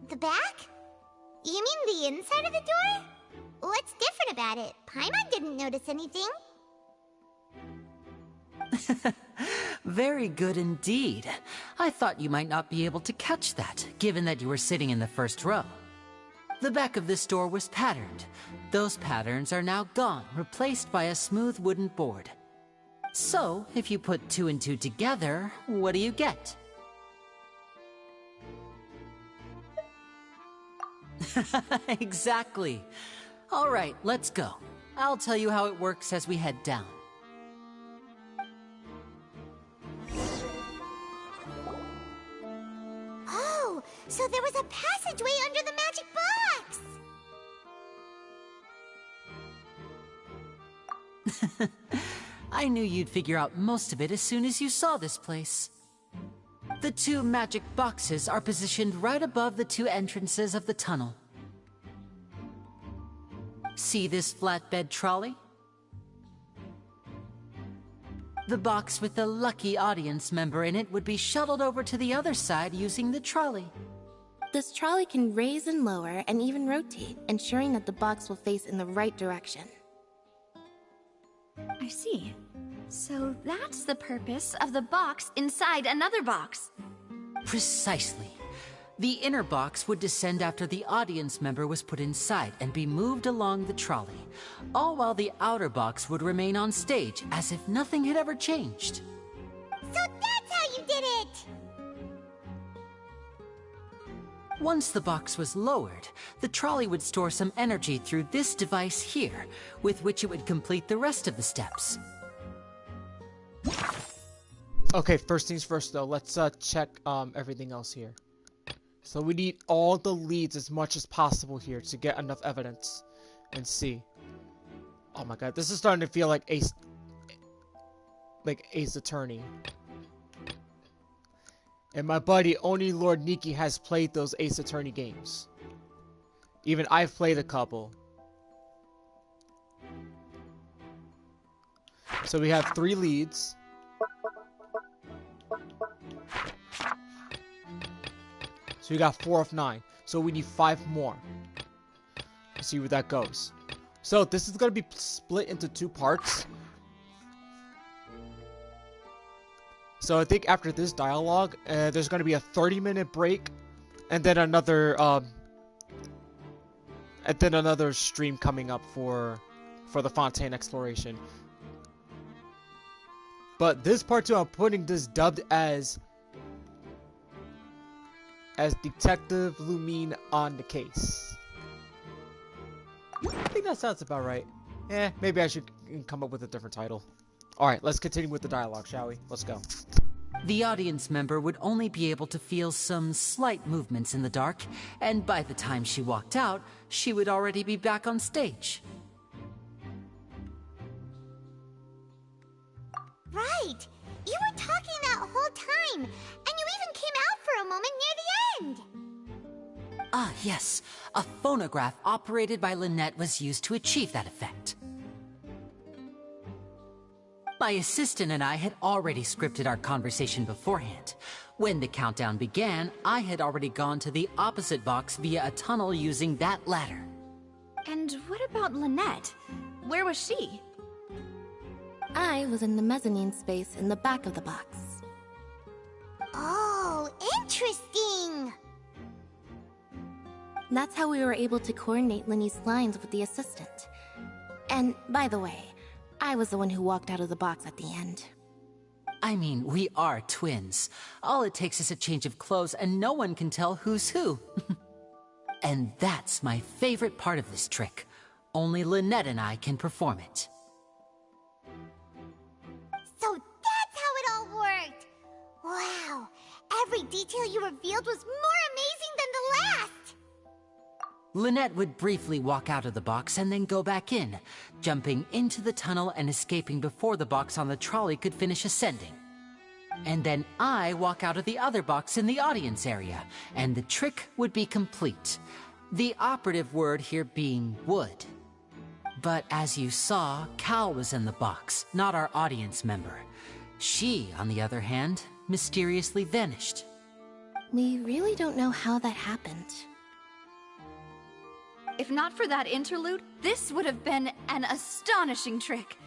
S2: The back? You mean the inside of the door? What's different about it? Paimon didn't notice anything.
S9: Very good indeed. I thought you might not be able to catch that, given that you were sitting in the first row. The back of this door was patterned. Those patterns are now gone, replaced by a smooth wooden board. So, if you put 2 and 2 together, what do you get? Exactly. All right, let's go. I'll tell you how it works as we head down.
S2: Oh, so there was a passageway under the magic box!
S9: I knew you'd figure out most of it as soon as you saw this place. The 2 magic boxes are positioned right above the 2 entrances of the tunnel. See this flatbed trolley? The box with the lucky audience member in it would be shuttled over to the other side using the trolley.
S3: This trolley can raise and lower and even rotate, ensuring that the box will face in the right direction.
S8: I see. So that's the purpose of the box inside another box.
S9: Precisely. The inner box would descend after the audience member was put inside and be moved along the trolley, all while the outer box would remain on stage as if nothing had ever changed.
S2: So that's how you did it!
S9: Once the box was lowered, the trolley would store some energy through this device here, with which it would complete the rest of the steps.
S1: Okay, first things first though, let's check everything else here. So we need all the leads as much as possible here to get enough evidence and see. Oh my god, this is starting to feel like Ace Attorney. And my buddy, only Lord Nikki, has played those Ace Attorney games. Even I've played a couple. So we have 3 leads. So we got 4 of 9. So we need 5 more. Let's see where that goes. So this is going to be split into 2 parts. So I think after this dialogue, there's going to be a 30-minute break, and then another stream coming up for the Fontaine exploration. But this part 2, I'm putting this dubbed as Detective Lumine on the case. I think that sounds about right. Maybe I should come up with a different title. Alright, let's continue with the dialogue, shall we? Let's go.
S9: The audience member would only be able to feel some slight movements in the dark, and by the time she walked out, she would already be back on stage.
S2: Right! You were talking that whole time, and you even came out for a moment near the end!
S9: Ah, yes. A phonograph operated by Lynette was used to achieve that effect. My assistant and I had already scripted our conversation beforehand. When the countdown began, I had already gone to the opposite box via a tunnel using that ladder.
S8: And what about Lynette? Where was she?
S3: I was in the mezzanine space in the back of the box.
S2: Oh, interesting!
S3: That's how we were able to coordinate Linny's lines with the assistant. And, by the way, I was the one who walked out of the box at the end.
S9: I mean, we are twins. All it takes is a change of clothes and no one can tell who's who. And that's my favorite part of this trick. Only Lynette and I can perform it.
S2: So that's how it all worked! Wow, every detail you revealed was more amazing than the last!
S9: Lynette would briefly walk out of the box and then go back in, jumping into the tunnel and escaping before the box on the trolley could finish ascending. And then I walk out of the other box in the audience area, and the trick would be complete. The operative word here being would. But as you saw, Cal was in the box, not our audience member. She, on the other hand, mysteriously vanished.
S3: We really don't know how that happened.
S8: If not for that interlude, this would have been an astonishing trick.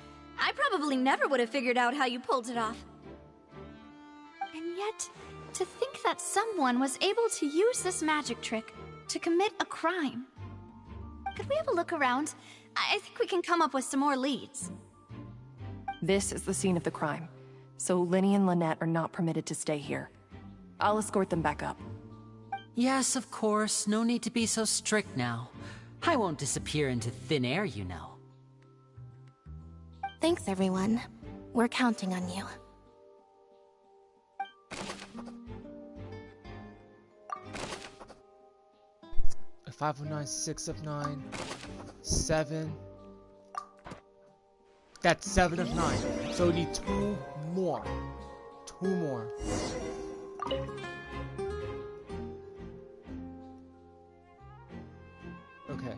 S8: I probably never would have figured out how you pulled it off. And yet, to think that someone was able to use this magic trick to commit a crime. Could we have a look around? I think we can come up with some more leads.
S21: This is the scene of the crime, so Linny and Lynette are not permitted to stay here. I'll escort them back up.
S9: Yes, of course. No need to be so strict now. I won't disappear into thin air, you know.
S3: Thanks, everyone. We're counting on you.
S1: A 5 of 9, 6 of 9, 7. That's 7 of 9. So we need 2 more. 2 more. Okay.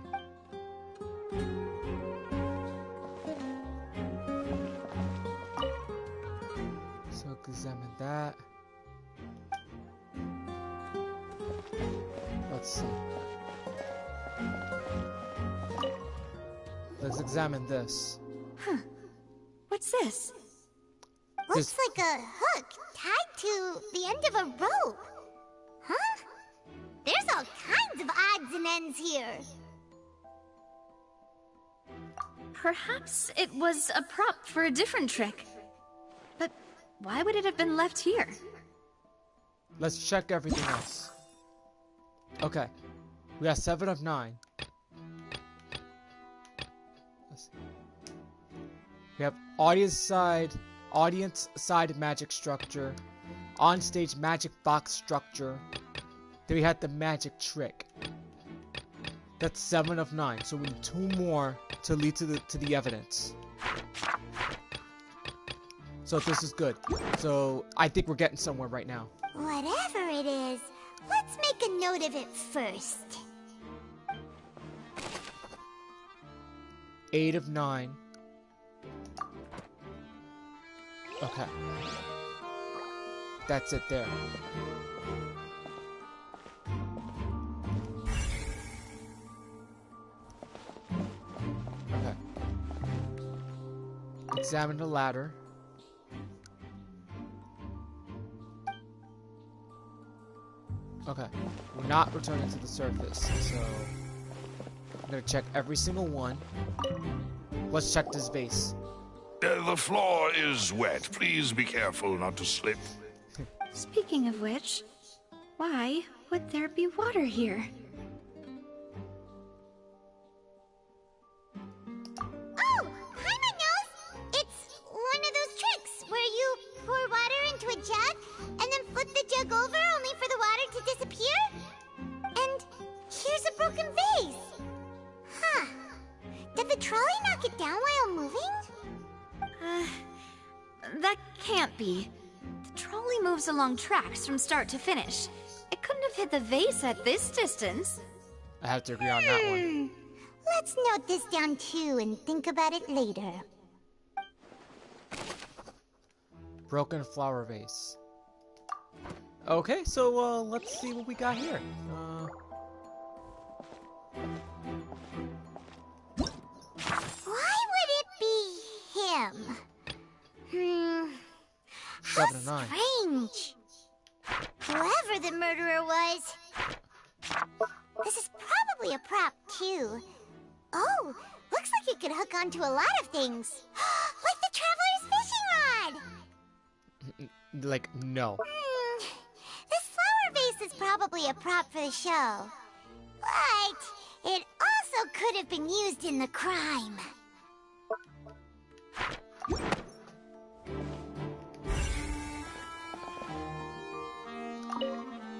S1: So examine that. Let's see. Let's examine this.
S8: Huh. What's this?
S2: Looks like a hook tied to the end of a rope. Huh? There's all kinds of odds and ends here.
S8: Perhaps it was a prop for a different trick. But why would it have been left here?
S1: Let's check everything else. Okay. We got 7 of 9. We have audience side magic structure, on stage magic box structure. Then we had the magic trick. That's 7 of 9. So we need 2 more to lead to the evidence. So this is good. So I think we're getting somewhere right now.
S2: Whatever it is, let's make a note of it first.
S1: 8 of 9. Okay. That's it there. Okay. Examine the ladder. Okay. We're not returning to the surface, so I'm gonna check every single one. Let's check this vase.
S18: The floor is wet. Please be careful not to slip.
S8: Speaking of which, why would there be water here?
S2: Oh, Paimon knows! It's one of those tricks where you pour water into a jug and then flip the jug over only for the water to disappear? And here's a broken vase. Huh. Did the trolley knock it down while moving?
S8: That can't be. The trolley moves along tracks from start to finish. It couldn't have hit the vase at this distance.
S1: I have to agree on that one.
S2: Let's note this down too and think about it later.
S1: Broken flower vase. Okay, so let's see what we got here.
S2: Why would it be him? How
S1: 7 of 9.
S2: strange. Whoever the murderer was. This is probably a prop too. Oh, looks like it could hook onto a lot of things. Like the traveler's fishing rod.
S1: Like, no.
S2: This flower vase is probably a prop for the show. But it also could have been used in the crime.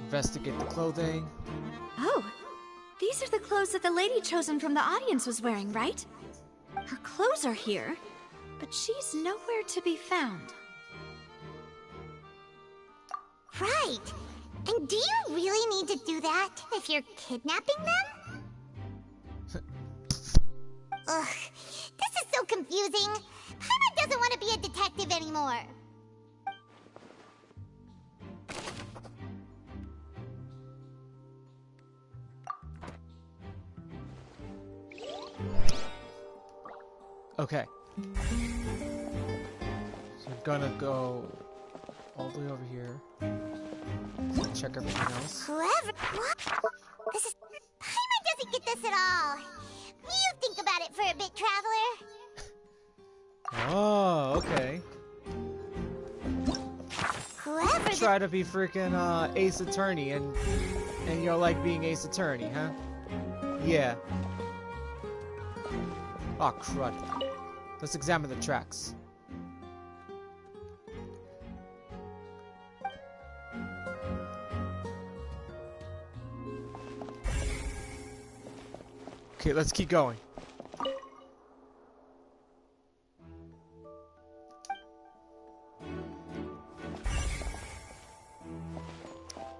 S1: Investigate the clothing.
S8: Oh, these are the clothes that the lady chosen from the audience was wearing, right? Her clothes are here, but she's nowhere to be found.
S2: Right. And do you really need to do that if you're kidnapping them? Ugh, this is so confusing. Paimon doesn't want to be a detective anymore.
S1: Okay. So I'm gonna go all the way over here. Check everything else.
S2: Whoever... What? This is... Paimon doesn't get this at all. You think about it for a bit, Traveler.
S1: Oh, okay.
S2: Whoever...
S1: Try to be freaking Ace Attorney and you're like being Ace Attorney, huh? Yeah. Oh, crud. Let's examine the tracks. Okay, let's keep going.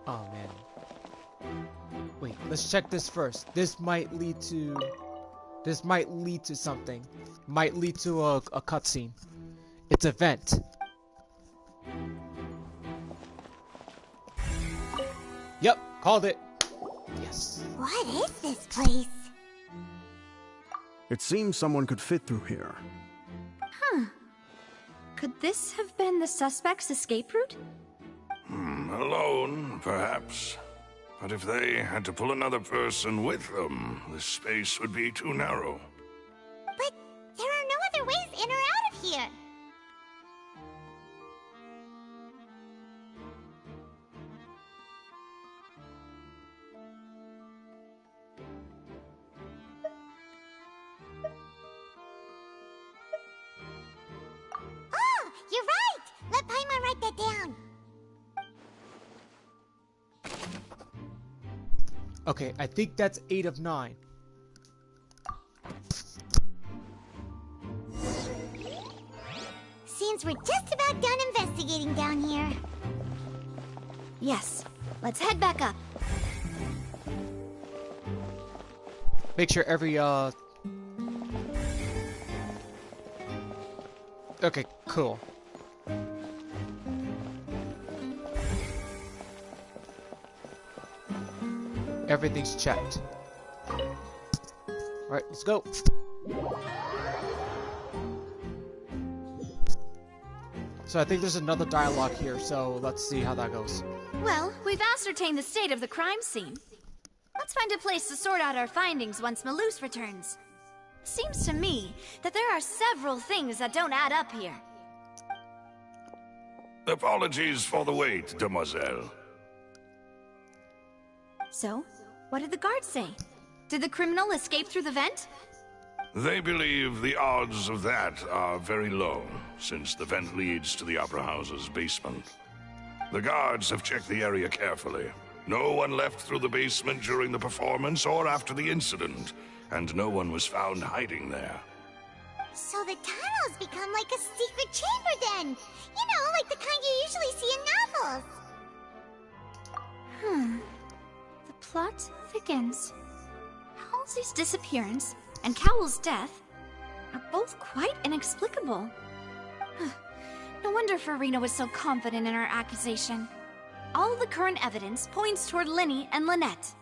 S1: Oh, man. Wait, let's check this first. This might lead to something. Might lead to a cutscene. It's a vent. Yep, called it. Yes.
S2: What is this place?
S17: It seems someone could fit through here.
S8: Huh. Could this have been the suspect's escape route?
S18: Alone, perhaps. But if they had to pull another person with them, the space would be too narrow.
S2: But there are no other ways in or out of here. Oh, you're right! Let Paimon write that down.
S1: Okay, I think that's 8 of 9.
S2: Seems we're just about done investigating down here.
S8: Yes, let's head back up.
S1: Make sure every, Okay, cool. Everything's checked. Alright, let's go. So I think there's another dialogue here, so let's see how that goes.
S8: Well, we've ascertained the state of the crime scene. Let's find a place to sort out our findings once Malus returns. Seems to me that there are several things that don't add up here.
S18: Apologies for the wait, demoiselle.
S8: So, what did the guards say? Did the criminal escape through the vent?
S18: They believe the odds of that are very low, since the vent leads to the Opera House's basement. The guards have checked the area carefully. No one left through the basement during the performance or after the incident, and no one was found hiding there.
S2: So the tunnels become like a secret chamber then! You know, like the kind you usually see in novels!
S8: The plot thickens. Halsey's disappearance and Cowell's death are both quite inexplicable. No wonder Farina was so confident in her accusation. All the current evidence points toward Linny and Lynette.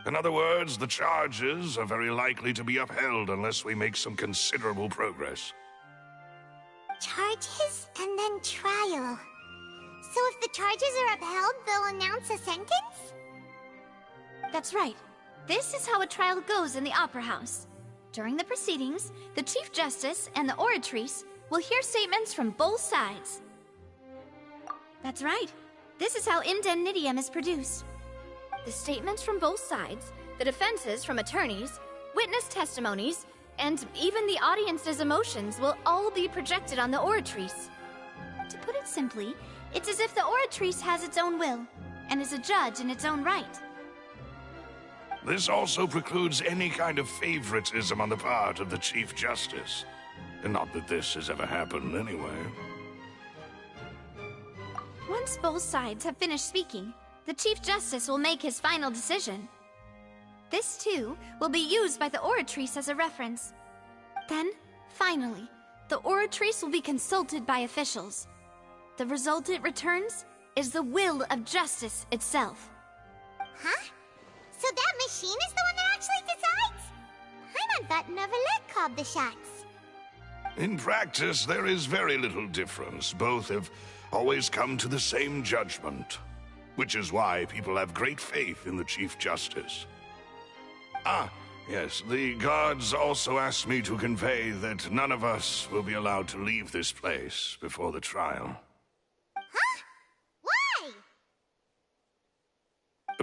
S18: In other words, the charges are very likely to be upheld unless we make some considerable progress.
S2: Charges and then trial. So if the charges are upheld, they'll announce a sentence?
S8: That's right. This is how a trial goes in the Opera House. During the proceedings, the Chief Justice and the Oratrice will hear statements from both sides. That's right. This is how indemnitium is produced. The statements from both sides, the defenses from attorneys, witness testimonies, and even the audience's emotions will all be projected on the Oratrice. To put it simply, it's as if the Oratrice has its own will, and is a judge in its own right.
S18: This also precludes any kind of favoritism on the part of the Chief Justice. And not that this has ever happened anyway.
S8: Once both sides have finished speaking, the Chief Justice will make his final decision. This, too, will be used by the Oratrice as a reference. Then, finally, the Oratrice will be consulted by officials. The result it returns is the will of justice itself.
S2: Huh? So that machine is the one that actually decides? Paimon thought Neverlet called the shots.
S18: In practice, there is very little difference. Both have always come to the same judgment. Which is why people have great faith in the Chief Justice. Ah, yes, the guards also asked me to convey that none of us will be allowed to leave this place before the trial.
S2: Huh? Why?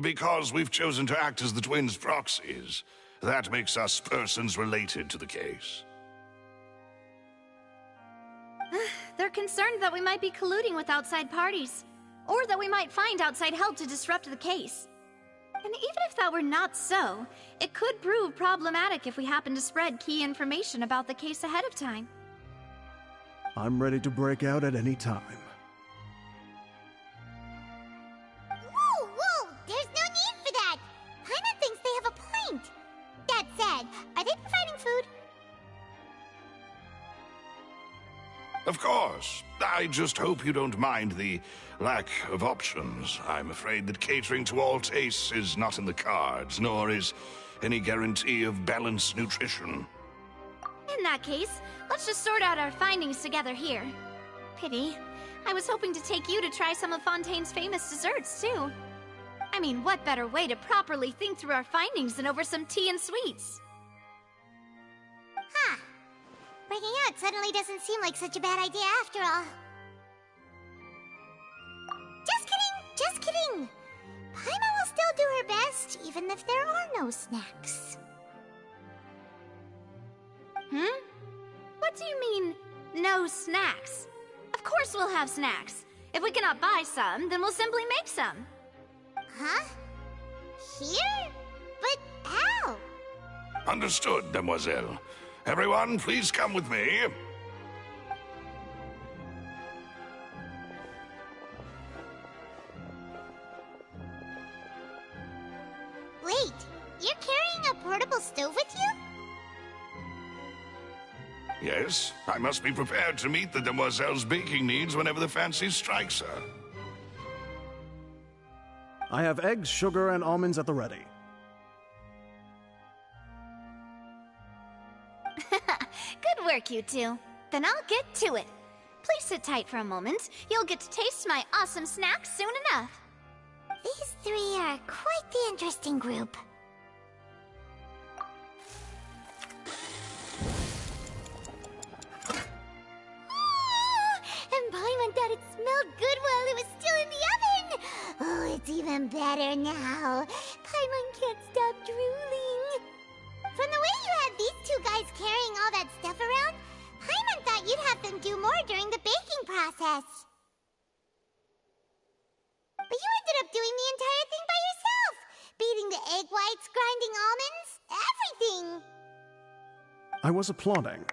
S18: Because we've chosen to act as the twins' proxies. That makes us persons related to the case.
S8: They're concerned that we might be colluding with outside parties, or that we might find outside help to disrupt the case. And even if that were not so, it could prove problematic if we happen to spread key information about the case ahead of time.
S17: I'm ready to break out at any time.
S2: Whoa, whoa! There's no need for that! Paimon thinks they have a point! That said, are they providing food?
S18: Of course. I just hope you don't mind the lack of options. I'm afraid that catering to all tastes is not in the cards, nor is any guarantee of balanced nutrition.
S8: In that case, let's just sort out our findings together here. Pity. I was hoping to take you to try some of Fontaine's famous desserts, too. I mean, what better way to properly think through our findings than over some tea and sweets?
S2: Huh. Breaking out suddenly doesn't seem like such a bad idea after all. Just kidding! Just kidding! Paimon will still do her best, even if there are no snacks.
S8: What do you mean, no snacks? Of course we'll have snacks. If we cannot buy some, then we'll simply make some.
S2: Huh? Here? But how?
S18: Understood, Demoiselle. Everyone, please come with me.
S2: Wait, you're carrying a portable stove with you?
S18: Yes, I must be prepared to meet the Demoiselle's baking needs whenever the fancy strikes her.
S17: I have eggs, sugar, and almonds at the ready.
S8: Good work, you two. Then I'll get to it. Please sit tight for a moment. You'll get to taste my awesome snacks soon enough.
S2: These three are quite the interesting group. And Paimon thought it smelled good while it was still in the oven! Oh, it's even better now. Paimon can't stop drooling. From the way you had these two guys carrying all that stuff around, Paimon thought you'd have them do more during the baking process. But you ended up doing the entire thing by yourself! Beating the egg whites, grinding almonds, everything!
S17: I was applauding.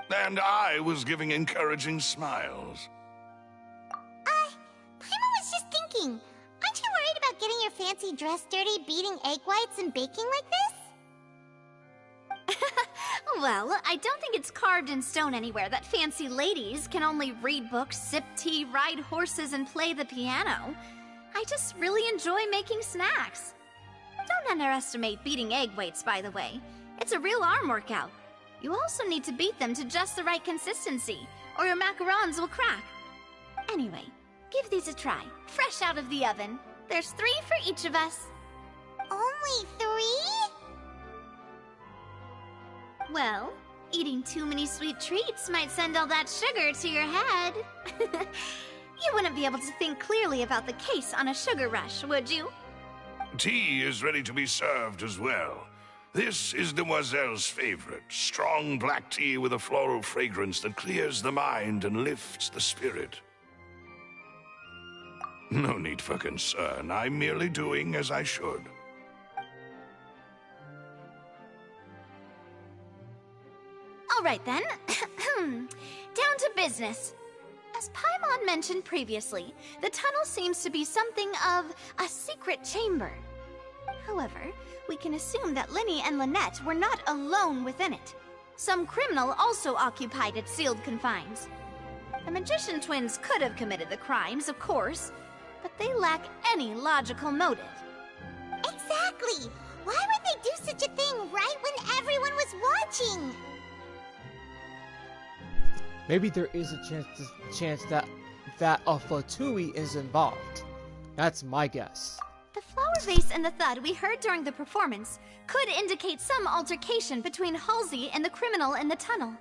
S18: And I was giving encouraging smiles.
S2: Paimon was just thinking, aren't you worried about getting your fancy dress dirty beating egg whites and baking like this?
S8: Well, I don't think it's carved in stone anywhere that fancy ladies can only read books, sip tea, ride horses, and play the piano. I just really enjoy making snacks. Don't underestimate beating egg whites, by the way. It's a real arm workout. You also need to beat them to just the right consistency, or your macarons will crack. Anyway, give these a try, fresh out of the oven. There's 3 for each of us.
S2: Only 3?
S8: Well, eating too many sweet treats might send all that sugar to your head. You wouldn't be able to think clearly about the case on a sugar rush, would you?
S18: Tea is ready to be served as well. This is Demoiselle's favorite, strong black tea with a floral fragrance that clears the mind and lifts the spirit. No need for concern. I'm merely doing as I should.
S8: All right then. Down to business. As Paimon mentioned previously, the tunnel seems to be something of a secret chamber. However, we can assume that Linny and Lynette were not alone within it. Some criminal also occupied its sealed confines. The magician twins could have committed the crimes, of course, but they lack any logical motive.
S2: Exactly! Why would they do such a thing right when everyone was watching?
S1: Maybe there is a chance that a Fatui is involved. That's my guess.
S8: The flower vase and the thud we heard during the performance could indicate some altercation between Halsey and the criminal in the tunnel,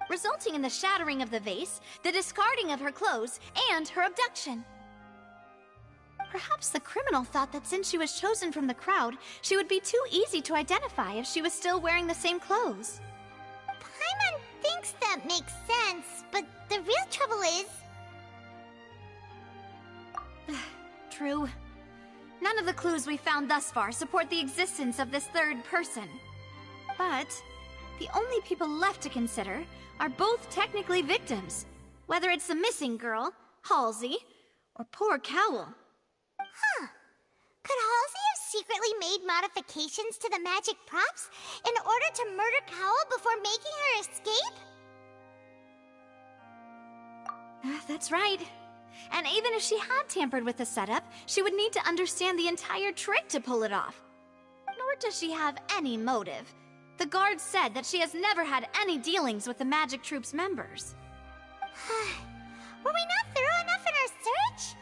S8: resulting in the shattering of the vase, the discarding of her clothes, and her abduction. Perhaps the criminal thought that since she was chosen from the crowd, she would be too easy to identify if she was still wearing the same clothes.
S2: Paimon thinks that makes sense, but the real trouble is...
S8: True. None of the clues we found thus far support the existence of this third person. But the only people left to consider are both technically victims, whether it's the missing girl, Halsey, or poor Cowl.
S2: Huh. Could Halsey have secretly made modifications to the magic props in order to murder Cowl before making her escape?
S8: That's right. And even if she had tampered with the setup, she would need to understand the entire trick to pull it off. Nor does she have any motive. The guard said that she has never had any dealings with the Magic Troop's members.
S2: Were we not thorough enough in our search?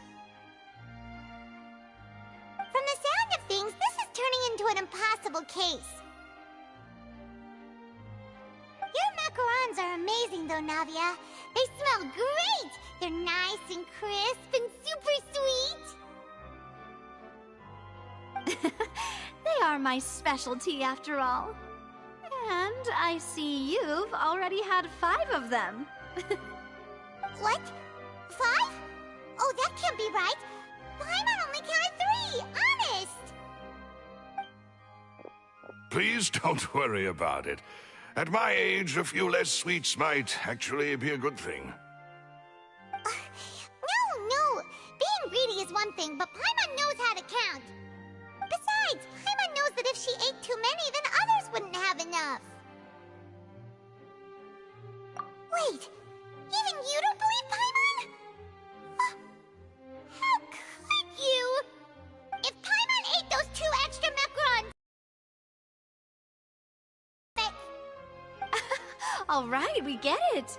S2: though, Navia. They smell great! They're nice and crisp and super sweet!
S8: They are my specialty, after all. And I see you've already had 5 of them.
S2: What? 5? Oh, that can't be right. Paimon only counted 3, honest!
S18: Please don't worry about it. At my age, a few less sweets might actually be a good thing.
S2: No. Being greedy is one thing, but Paimon knows how to count. Besides, Paimon knows that if she ate too many, then others wouldn't have enough. Wait, even you don't believe Paimon? How could you? If Paimon ate those 2 extra macarons...
S8: All right, we get it.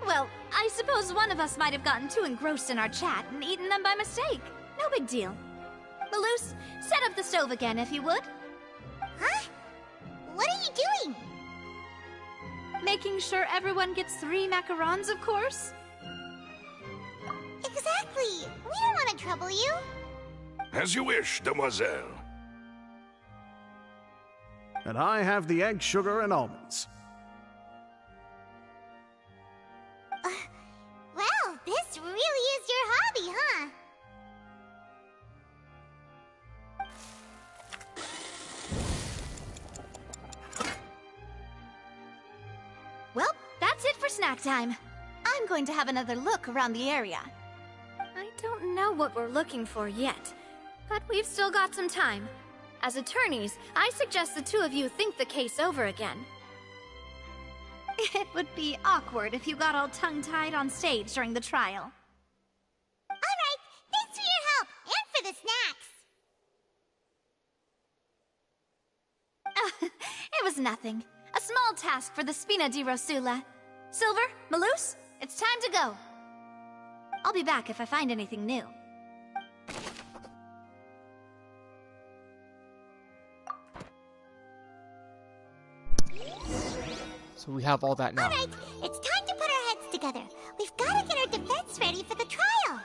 S8: Well, I suppose one of us might have gotten too engrossed in our chat and eaten them by mistake. No big deal. Malus, set up the stove again, if you would.
S2: Huh? What are you doing?
S8: Making sure everyone gets 3 macarons, of course.
S2: Exactly. We don't want to trouble you.
S18: As you wish, demoiselle.
S17: And I have the egg, sugar, and almonds.
S2: Well, this really is your hobby, huh?
S8: Well, that's it for snack time. I'm going to have another look around the area. I don't know what we're looking for yet, but we've still got some time. As attorneys, I suggest the 2 of you think the case over again. It would be awkward if you got all tongue-tied on stage during the trial.
S2: Alright, thanks for your help, and for the snacks.
S8: It was nothing. A small task for the Spina di Rosula. Silver, Malus, it's time to go. I'll be back if I find anything new.
S1: So we have all that now.
S2: Alright, it's time to put our heads together. We've got to get our defense ready for the trial.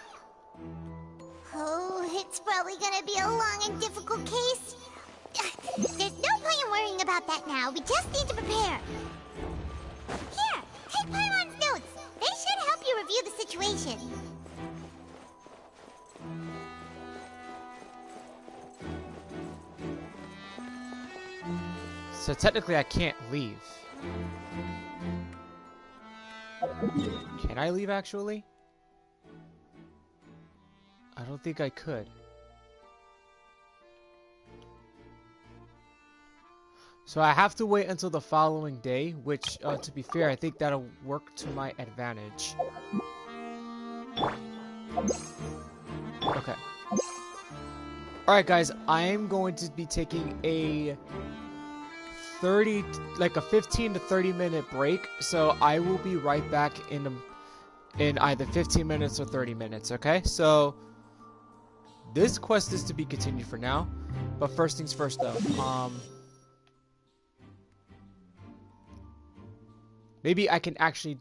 S2: Oh, it's probably gonna be a long and difficult case. There's no point in worrying about that now. We just need to prepare. Here, take Paimon's notes. They should help you review the situation.
S1: So technically I can't leave. Can I leave actually? I don't think I could. So I have to wait until the following day, which, to be fair, I think that'll work to my advantage. Okay. Alright guys, I'm going to be taking a 15 to 30 minute break, so I will be right back in either 15 minutes or 30 minutes, okay? So this quest is to be continued for now, but first things first though, maybe I can actually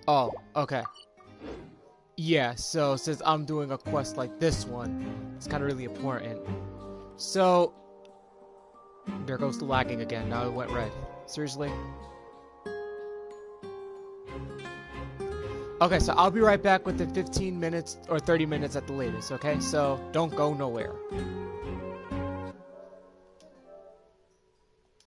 S1: Oh, okay. Yeah, so since I'm doing a quest like this one, it's kind of really important. So, there goes the lagging again. Now it went red. Seriously? Okay, so I'll be right back within 15 minutes or 30 minutes at the latest, okay? So, don't go nowhere.